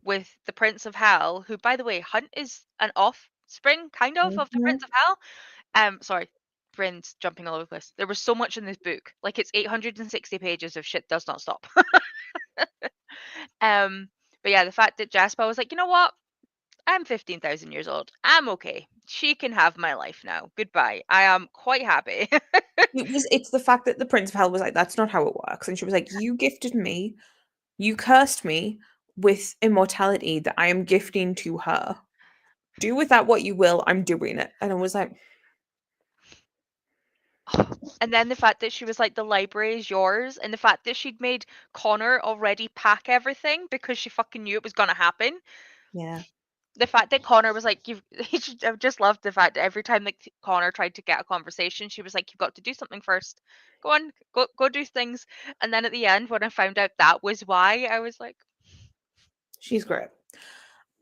with the Prince of Hell, who, by the way, Hunt is an offspring, kind of the Prince Mhm. of Hell. Sorry, brain's jumping all over the place. There was so much in this book. Like, it's 860 pages of shit does not stop. um, but yeah, the fact that Jasper was like, you know what? I'm 15,000 years old. I'm okay. She can have my life now. Goodbye. I am quite happy. It's the fact that the Prince of Hell was like, that's not how it works, and she was like, you gifted me. You cursed me with immortality that I am gifting to her. Do with that what you will. I'm doing it. And I was like, And then the fact that she was like, the library is yours, and the fact that she'd made Connor already pack everything because she fucking knew it was gonna happen. yeah, The fact that Connor was like, "You've," I've just loved the fact that every time that Connor tried to get a conversation, she was like, "You've got to do something first. Go on, go do things." And then at the end, when I found out that was why, I was like, she's great.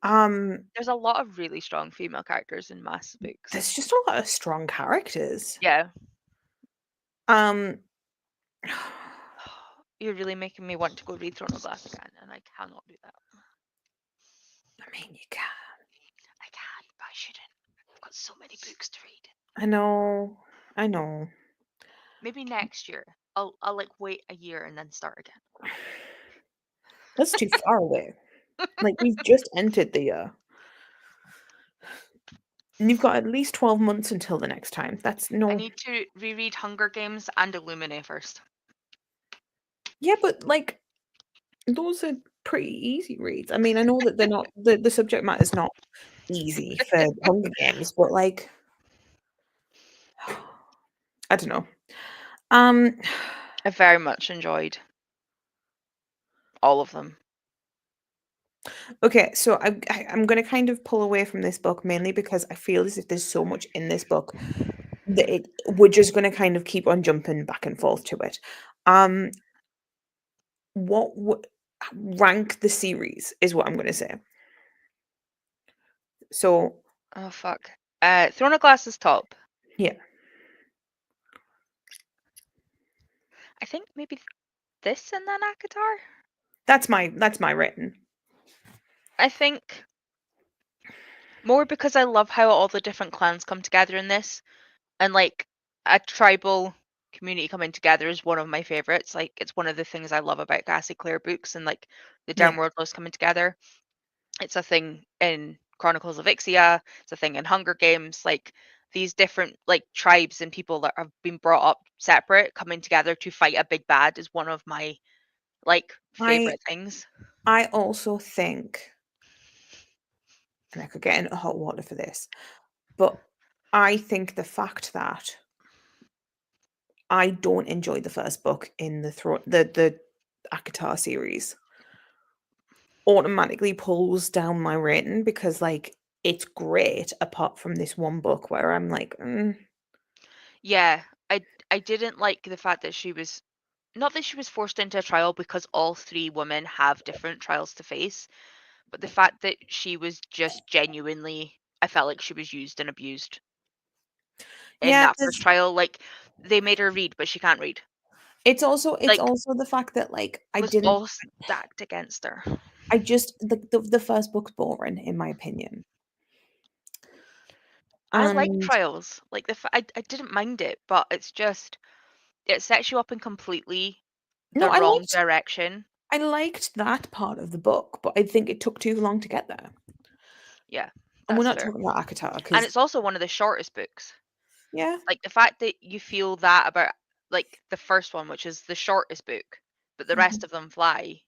Um, "There's a lot of really strong female characters in Mass books." there's just a lot of strong characters. Yeah, Um, you're really making me want to go read Throne of Glass again, and I cannot do that. I mean, you can. I can, but I shouldn't. I've got so many books to read. I know. I know. Maybe next year. I'll like wait a year and then start again. That's too far away. Like we've just entered the year. And you've got at least 12 months until the next time. That's I no. need to reread Hunger Games and Illuminae first. Yeah, but like those are pretty easy reads. I mean, I know that they're not the subject matter is not easy for Hunger Games, but like I don't know. Um I very much enjoyed all of them. okay, so I'm going to kind of pull away from this book mainly because I feel as if there's so much in this book that we're just going to kind of keep on jumping back and forth to it. Um what would rank the series is what I'm going to say. So, Oh fuck. Throne of Glass is top. yeah, I think maybe this and then Akatar. that's my rating. I think more because I love how all the different clans come together in this, and like a tribal community coming together is one of my favorites. Like it's one of the things I love about Gassy Clare books and like the Yeah. Downworld Lows coming together. It's a thing in Chronicles of Ixia. It's a thing in Hunger Games. Like these different like tribes and people that have been brought up separate coming together to fight a big bad is one of my like I favorite things. I also think, and I could get into hot water for this, but I think the fact that I don't enjoy the first book in the Akatar series automatically pulls down my rating because like it's great apart from this one book where I'm like, Yeah, I didn't like the fact that she was not that she was forced into a trial because all three women have different trials to face, but the fact that she was just genuinely I felt like she was used and abused in yeah, that first trial. Like they made her read, but she can't read. it's Like also the fact that like it was all stacked against her. I just the first book's boring in my opinion. I like And trials. Like I didn't mind it, but it's just it sets you up in completely no, the wrong direction. I liked that part of the book, but I think it took too long to get there. Yeah, And we're that's not fair. talking about Akatar And because it's also one of the shortest books. yeah, Like the fact that you feel that about like the first one, which is the shortest book, but the rest mhm, of them fly.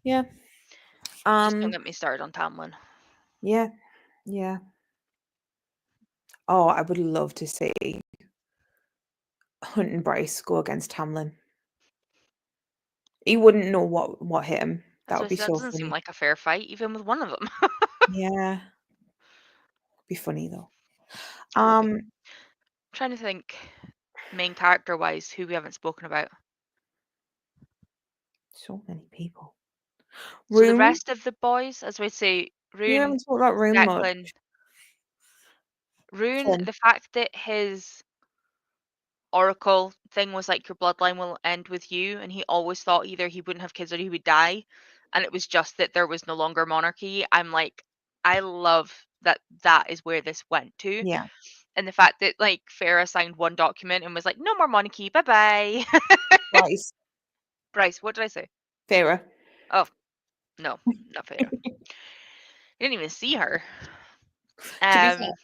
yeah, Just don't um, get me started on Tamlin. yeah, yeah. Oh, I would love to see Hunt and Bryce go against Tamlin. He wouldn't know what hit him. That would be That so doesn't seem funny. like a fair fight, even with one of them. Yeah, be funny though. It would be. Um, Trying to think, main character wise, who we haven't spoken about. so many people. So the Rune, rest of the boys, as we say, we Rune, haven't talked about Rune much. Declan, Rune, Finn. the fact that his oracle thing was like your bloodline will end with you, and he always thought either he wouldn't have kids or he would die, and it was just that there was no longer monarchy. I'm like, I love that that is where this went to, Yeah, and the fact that like Farah signed one document and was like, no more monarchy, bye bye. Bryce, Bryce, what did I say? Farah. Oh no, not Farah. I didn't even see her. To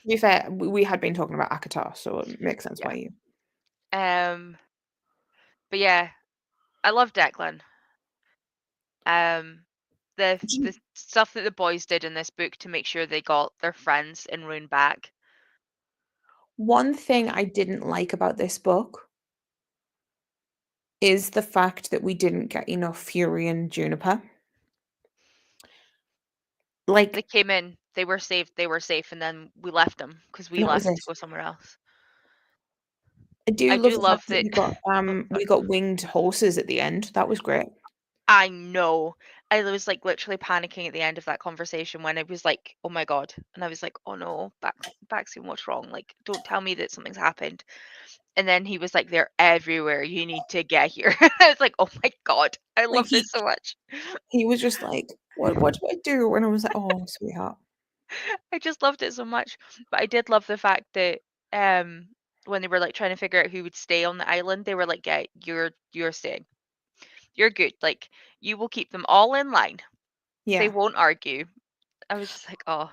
be fair, we had been talking about Akatar, so it makes sense why Yeah. you. But yeah, I love Declan. Um, the Do you- the stuff that the boys did in this book to make sure they got their friends in Rune back. One thing I didn't like about this book is the fact that we didn't get enough Fury and Juniper. They Like, came in, they were safe, and then we left them because we and that was left it. to go somewhere else. I do I love do the fact love that that. Oh, we sorry. got winged horses at the end. That was great. I know. I was like literally panicking at the end of that conversation when it was like, "Oh my god," and I was like, "Oh no, Baxian, what's wrong? Like, don't tell me that something's happened." And then he was like, "They're everywhere. You need to get here." I was like, "Oh my god, I Like love this so much." he was just like, what do I do? And I was like, oh, sweetheart. I just loved it so much. But I did love the fact that um when they were like trying to figure out who would stay on the island, they were like, "Yeah, you're staying. You're good. Like you will keep them all in line. They Yeah. won't argue." I was just like, "Oh,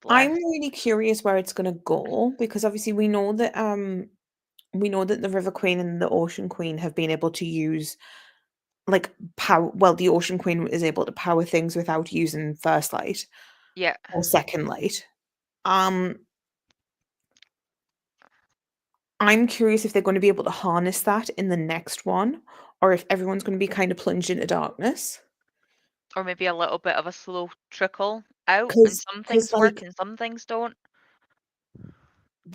I'm bless." really curious where it's gonna go because obviously we know that the River Queen and the Ocean Queen have been able to use like power well, the Ocean Queen is able to power things without using first light Yeah. or second light. Um, I'm curious if they're going to be able to harness that in the next one, or if everyone's going to be kind of plunged into darkness. Or maybe a little bit of a slow trickle out and some Because things work and some things don't.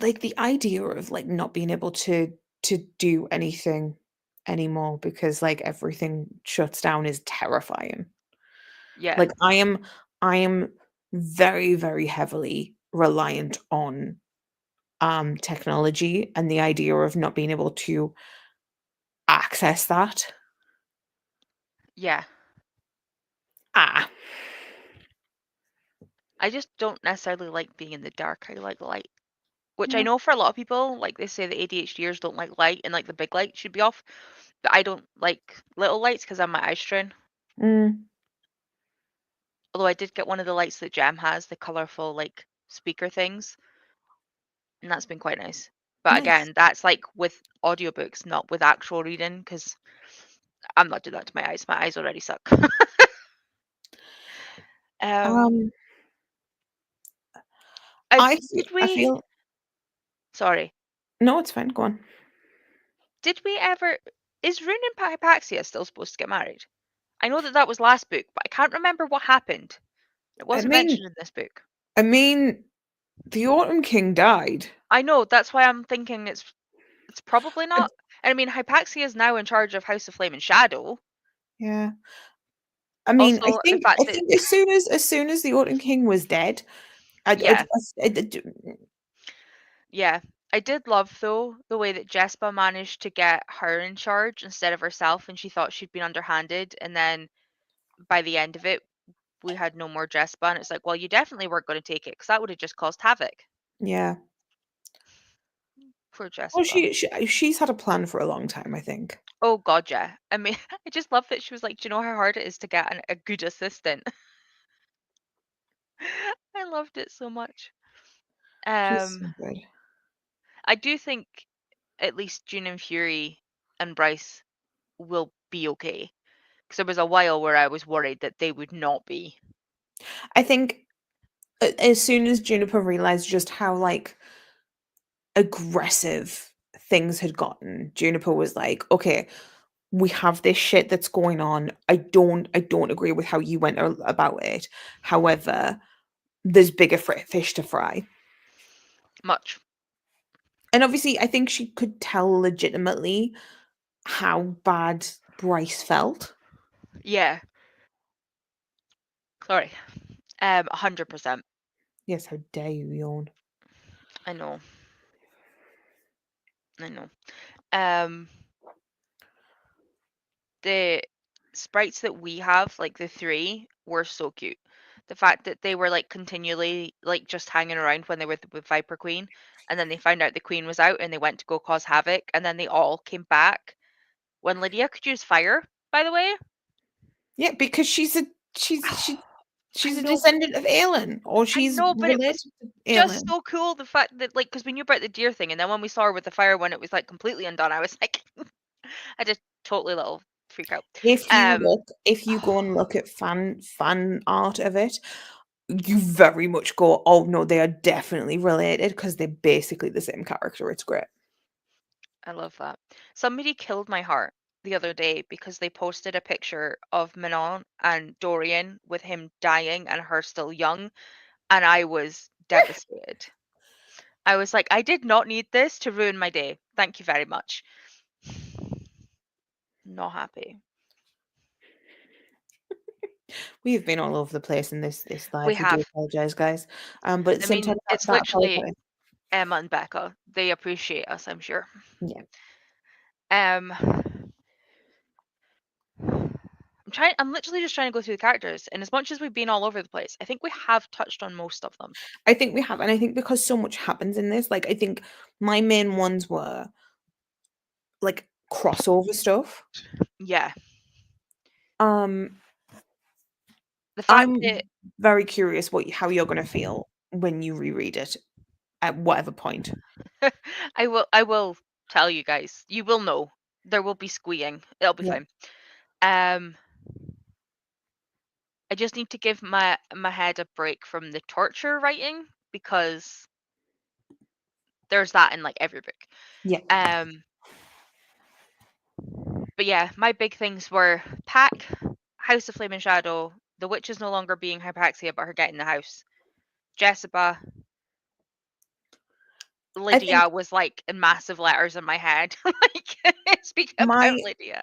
like the idea of like not being able to do anything anymore because like everything shuts down is terrifying. Yeah. Like I am very, very heavily reliant on technology and the idea of not being able to access that. Yeah. Ah, I just don't necessarily like being in the dark. I like light. Which I yeah. know for a lot of people, like they say the ADHDers don't like light and like the big light should be off. But I don't like little lights because I'm my eye strain. Mm, Although I did get one of the lights that Jam has, the colorful like speaker things, and that's been quite nice. But nice. again, that's like with audiobooks, not with actual reading, because I'm not doing that to my eyes. My eyes already suck. um, Um, I feel did I we? feel Sorry, no, it's fine. Go on. did we ever? Is Rune and Hypaxia still supposed to get married? I know that that was last book, but I can't remember what happened. It I wasn't mean, mentioned in this book. I mean, the Autumn King died. I know, that's why I'm thinking it's probably Uh, not. And I mean, Hypaxia is now in charge of House of Flame and Shadow. Yeah. I mean, Also, the I fact that think as soon as the Autumn King was dead, yeah, I yeah. I did love though the way that Jespa managed to get her in charge instead of herself, and she thought she'd been underhanded, and then by the end of it, we had no more Jespa, and it's like, well, you definitely weren't going to take it because that would have just caused havoc. yeah. Poor Well, Jespa. she's had a plan for a long time, I think. Oh God, yeah. I mean, I just love that she was like, do you know how hard it is to get a good assistant? I loved it so much. She's Um, so good. I do think at least June and Fury and Bryce will be okay. Because there was a while where I was worried that they would not be. I think as soon as Juniper realized just how like aggressive things had gotten, Juniper was like, "Okay, we have this shit that's going on. I don't agree with how you went about it. However, there's bigger fish to fry." Much. And obviously, I think she could tell legitimately how bad Bryce felt. Yeah. Sorry. 100%. Yes, how dare you yawn? I know. I know. Um, the sprites that we have, like the three, were so cute. The fact that they were like continually like just hanging around when they were with Viper Queen, and then they found out the Queen was out and they went to go cause havoc, and then they all came back when Lydia could use fire, by the way. Yeah, because she's she I she's a know, but descendant of Aelin, or I she's know, but it related was to just Aelin. so cool the fact that like because we knew about the deer thing, and then when we saw her with the fire when it was like completely undone, I was like, I just totally little freak out. If you go and look at fan art of it, you very much go, "Oh, no, they are definitely related because 'cause they're basically the same character." It's great. I love that. Somebody killed my heart the other day because they posted a picture of Manon and Dorian with him dying and her still young, and I was devastated. I was like, I did not need this to ruin my day. Thank you very much. Not happy. We have been all over the place in this We live. We do have. apologize, guys. But at the I same time, mean, it's that literally apology. Emma and Becca. They appreciate us, I'm sure. Yeah. Um, I'm literally just trying to go through the characters, and as much as we've been all over the place, I think we have touched on most of them. I think we have, and I think because so much happens in this, like, I think my main ones were, like, crossover stuff. Yeah. Um, The fact I'm that very curious how you're gonna feel when you reread it at whatever point. I will tell you guys. You will know. There will be squeeing. It'll be Yeah. fine. Um, I just need to give my head a break from the torture writing because there's that in like every book. Yeah. Um, but yeah, my big things were Pack, House of Flame and Shadow, the witch is no longer being Hypaxia, but her getting the house. Jessica, I think Lydia was like in massive letters in my head. Like speaking about my Lydia.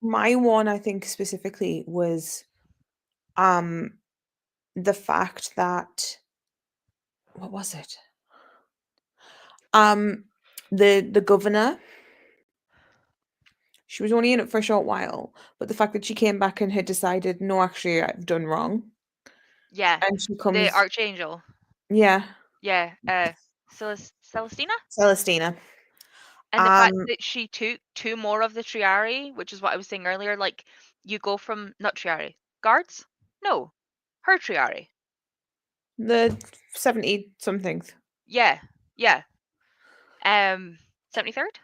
my one, I think specifically was, um, the fact that what was it? Um, the governor, she was only in it for a short while, but the fact that she came back and had decided, "No, actually, I've done wrong," Yeah, and she the comes Archangel. yeah, Yeah, Celestina? Celestina. And the fact Um, that she took 2 more of the Triarii, which is what I was saying earlier, like, you go from not Triarii, guards? No, her Triarii. the 70 somethings. Yeah, yeah. 73rd?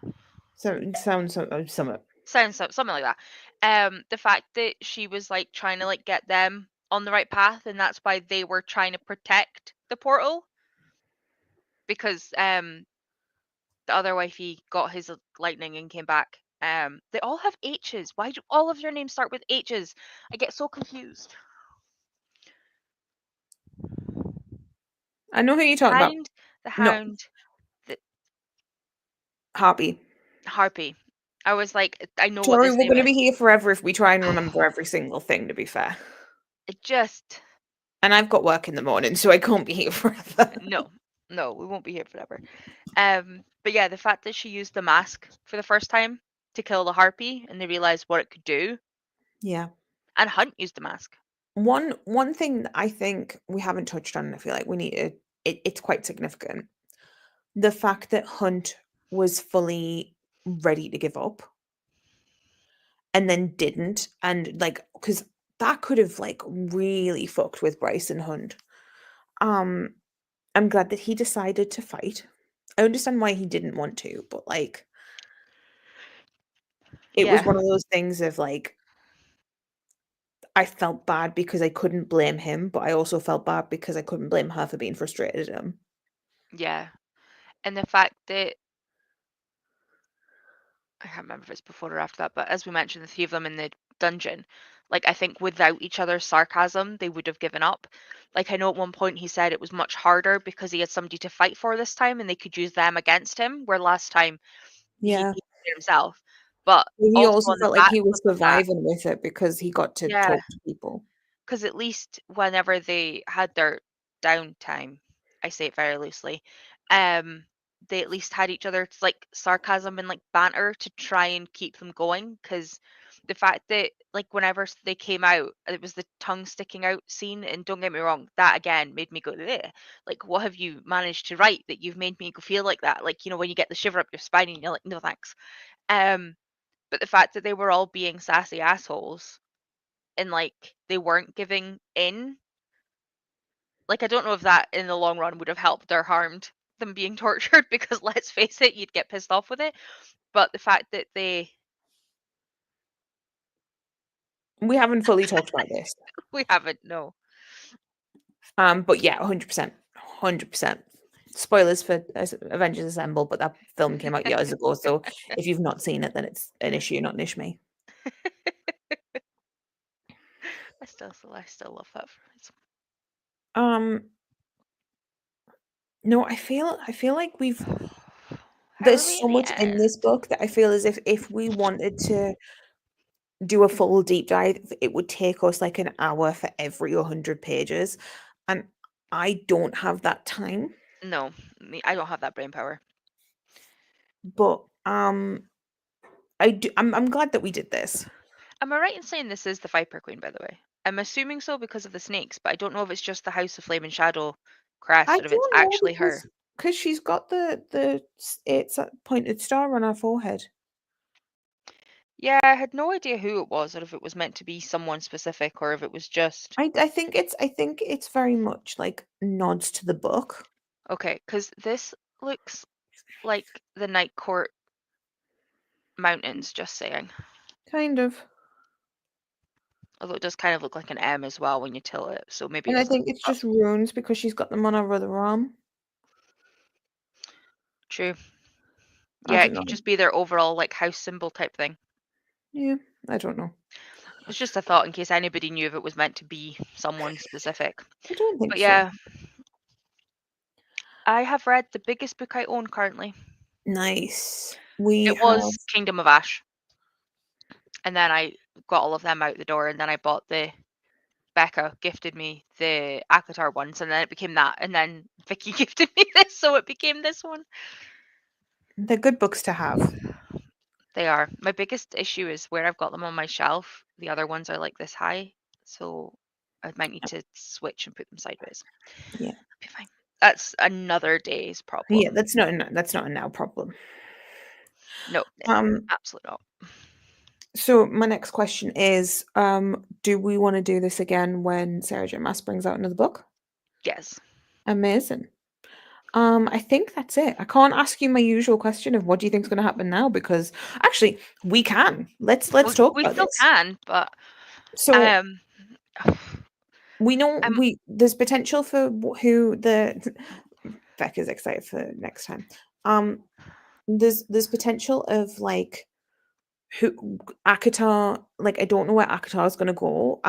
So sounds somewhat. Sounds something like that. The fact that she was, like, trying to, like, get them on the right path, and that's why they were trying to protect the portal because, the other wifey got his lightning and came back. They all have H's. Why do all of their names start with H's? I get so confused. I know who you're talking about. Hound, the No, Hound, the Harpy. Harpy. I was like, I know what Sorry, this we're name gonna is. be here forever if we try and remember every single thing, to be fair. It just And I've got work in the morning, so I can't be here forever. no, no, we won't be here forever. But yeah, the fact that she used the mask for the first time to kill the harpy, and they realized what it could do, Yeah. and Hunt used the mask. One thing that I think we haven't touched on, and I feel like we need to it's quite significant. The fact that Hunt was fully ready to give up and then didn't, and, like, because that could have, like, really fucked with Bryce and Hunt. Um, I'm glad that he decided to fight. I understand why he didn't want to, but, like, it was Yeah, one of those things of, like, I felt bad because I couldn't blame him, but I also felt bad because I couldn't blame her for being frustrated at him. yeah, and the fact that I can't remember if it's before or after that, but as we mentioned, the three of them in the dungeon, like I think without each other's sarcasm, they would have given up. Like I know at one point he said it was much harder because he had somebody to fight for this time and they could use them against him, where last time Yeah. he did it himself. But He also also on the felt like he was backflip of that, surviving with it because he got to yeah, talk to people. because at least whenever they had their downtime, I say it very loosely, um, they at least had each other's like sarcasm and like banter to try and keep them going. Because the fact that like whenever they came out, it was the tongue sticking out scene, and don't get me wrong, that again made me go, "Ugh." Like, what have you managed to write that you've made me go feel like that? Like, when you get the shiver up your spine and you're like, no thanks. Um, but the fact that they were all being sassy assholes and like they weren't giving in. Like I don't know if that in the long run would have helped or harmed them being tortured because let's face it, you'd get pissed off with it. But the fact that they We haven't fully talked about this. We haven't, no. But yeah, 100%. 100%. Spoilers for Avengers Assemble, but that film came out years ago, so if you've not seen it, then it's an issue, not an issue. I still love that phrase. Um, no, I feel like How there's are we so at the much in end? this book that I feel as if we wanted to do a full deep dive, it would take us like an hour for every 100 pages, and I don't have that time. No, I don't have that brain power. But I'm glad that we did this. Am I right in saying this is the Viper Queen, by the way? I'm assuming so because of the snakes, but I don't know if it's just the House of Flame and Shadow I crest or if it's don't know actually her. because she's got it's a pointed star on her forehead. Yeah, I had no idea who it was or if it was meant to be someone specific or if it was just I think it's very much like nods to the book. okay, because this looks like the Night Court Mountains, just saying. Kind of. Although it does kind of look like an M as well when you tilt it, so maybe And it I isn't. think it's But just runes because she's got them on her other arm. true. I Yeah, don't it could know. just be their overall like house symbol type thing. Yeah, I don't know. It's just a thought in case anybody knew if it was meant to be someone specific. I don't think But so. yeah, I have read the biggest book I own currently. Nice. We It have was Kingdom of Ash, and then I got all of them out the door, and then I bought the Becca gifted me the Akatar ones, and then it became that, and then Vicky gifted me this, so it became this one. they're good books to have. They are. My biggest issue is where I've got them on my shelf. The other ones are like this high, so I might need to switch and put them sideways. Yeah. Be fine. That's another day's Yeah, problem. that's not a now problem. No, Um, absolutely not. so my next question is, do we want to do this again when Sarah J Maas brings out another book? Yes. Amazing. I think that's it. I can't ask you my usual question of what do you think is going to happen now because actually we can. Let's talk We about still this. can, but So um we know I'm there's potential for who the Becca's excited for next time. Um, there's potential of like who Akatar, like I don't know where Akatar is gonna go.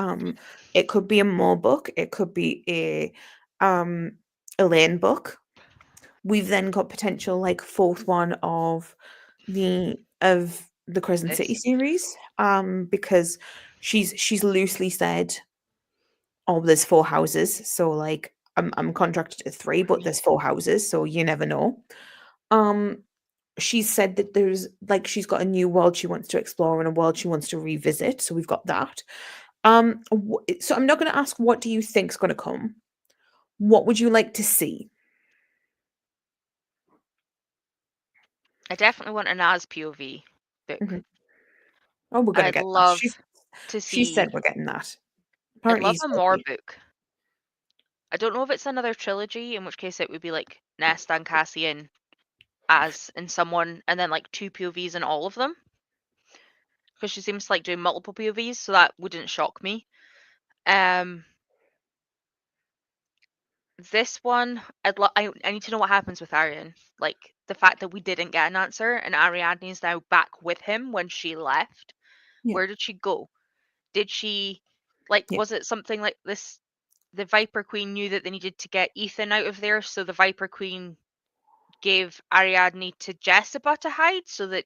It could be a Moore book, it could be um Elaine book. We've then got potential like fourth one of the Crescent City this. series. Because she's loosely said, oh, there's four houses, so like I'm contracted to three, but there's four houses, so you never know. Um, she's said that there's like she's got a new world she wants to explore and a world she wants to revisit, so we've got that. So I'm not going to ask what do you think's going to come. What would you like to see? I definitely want an As POV book. Mhm. Oh, we're going to I'd get that. love to She see said we're getting that. I'd Apparently, love he's a more filthy. book. I don't know if it's another trilogy, in which case it would be like Nesta and Cassian as in someone and then like two POVs in all of them. Because she seems to like doing multiple POVs, so that wouldn't shock me. Um this one I need to know what happens with Arian. Like the fact that we didn't get an answer and Ariadne is now back with him when she left. Yeah, Where did she go? Did she like yeah. was it something like this the Viper Queen knew that they needed to get Ethan out of there, so the Viper Queen gave Ariadne to Jessica to hide so that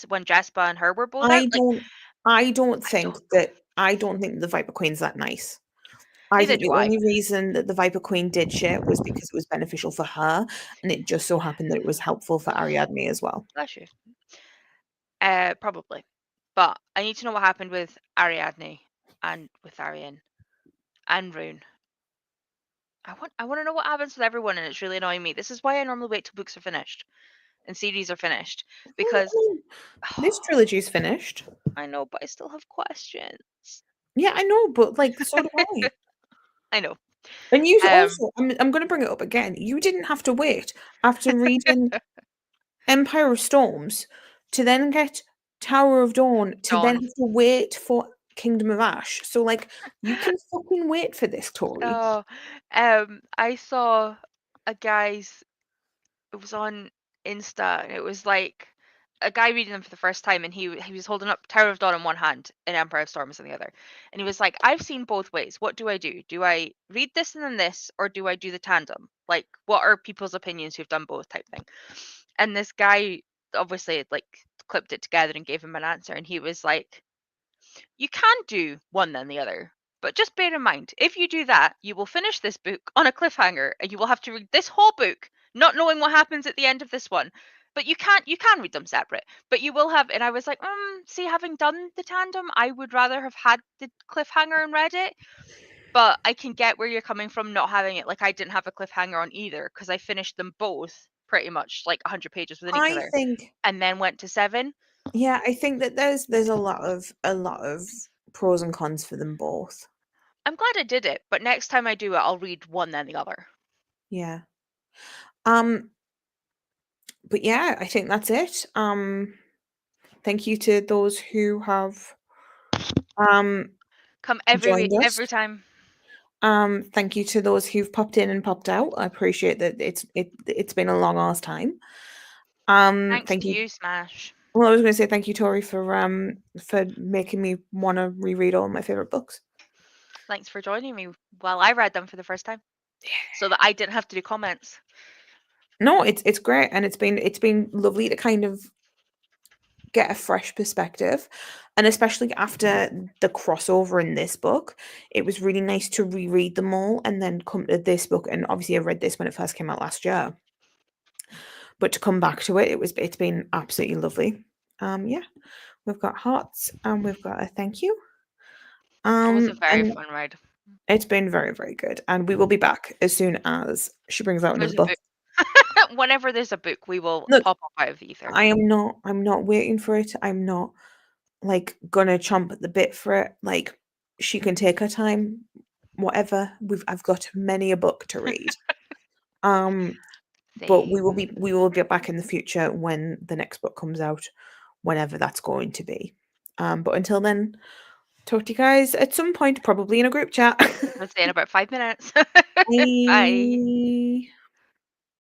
when Jessica and her were both out? I Like, don't. I don't I think don't know. that. I don't think the Viper Queen's that nice. I Neither think do the I. only reason that the Viper Queen did shit was because it was beneficial for her, and it just so happened that it was helpful for Ariadne as well. Bless you. Probably. But I need to know what happened with Ariadne and with Arian and Rune. I want to know what happens with everyone and it's really annoying me. This is why I normally wait till books are finished and series are finished Well, I because mean, this trilogy's finished. I know, but I still have questions. Yeah, I know, but like, so do I. I know. And you Um, also, I'm going to bring it up again. You didn't have to wait after reading Empire of Storms to then get Tower of Dawn to then Dawn. have to wait for Kingdom of Ash. So like you can fucking wait for this, Tori. Oh, I saw a guy's, it was on Insta, and it was like a guy reading them for the first time, and he was holding up Tower of Dawn in one hand and Empire of Storms in the other, and he was like, "I've seen both ways. What do I do? Do I read this and then this, or do I do the tandem? Like, what are people's opinions who've done both type thing?" And this guy obviously like clipped it together and gave him an answer, and he was like, "You can do one then the other. But just bear in mind, if you do that, you will finish this book on a cliffhanger and you will have to read this whole book not knowing what happens at the end of this one. But you can read them separate. But you will have," and I was like, see, having done the tandem, I would rather have had the cliffhanger and read it. But I can get where you're coming from not having it. Like I didn't have a cliffhanger on either because I finished them both pretty much like 100 pages within each I other think, and then went to 7. yeah, I think that there's a lot of pros and cons for them both. I'm glad I did it, but next time I do it, I'll read one then the other. Yeah. Um, but yeah, I think that's it. Thank you to those who have um Come every joined week, us. every time. Thank you to those who've popped in and popped out. I appreciate that it's been a long ass time. Thanks Thank to you. you, Smash. Well, I was going to say thank you, Tori, for making me want to reread all my favorite books. Thanks for joining me while I read them for the first time, so that I didn't have to do comments. No, it's great, and it's been lovely to kind of get a fresh perspective, and especially after the crossover in this book, it was really nice to reread them all and then come to this book. And obviously, I read this when it first came out last year, but to come back to it, it's been absolutely lovely. Yeah, we've got hearts and we've got a thank you. It was a very And fun ride. it's been very, very good. And we will be back as soon as she brings out another There's a book. book. Whenever there's a book, we will Look, pop up out of the ether. I'm not waiting for it. I'm not like gonna chomp at the bit for it. Like she can take her time, whatever. I've got many a book to read. Um, but we Same. will be back in the future when the next book comes out, whenever that's going to be. But until then, talk to you guys at some point, probably in a group chat. Let's say in about 5 minutes. Bye. Bye.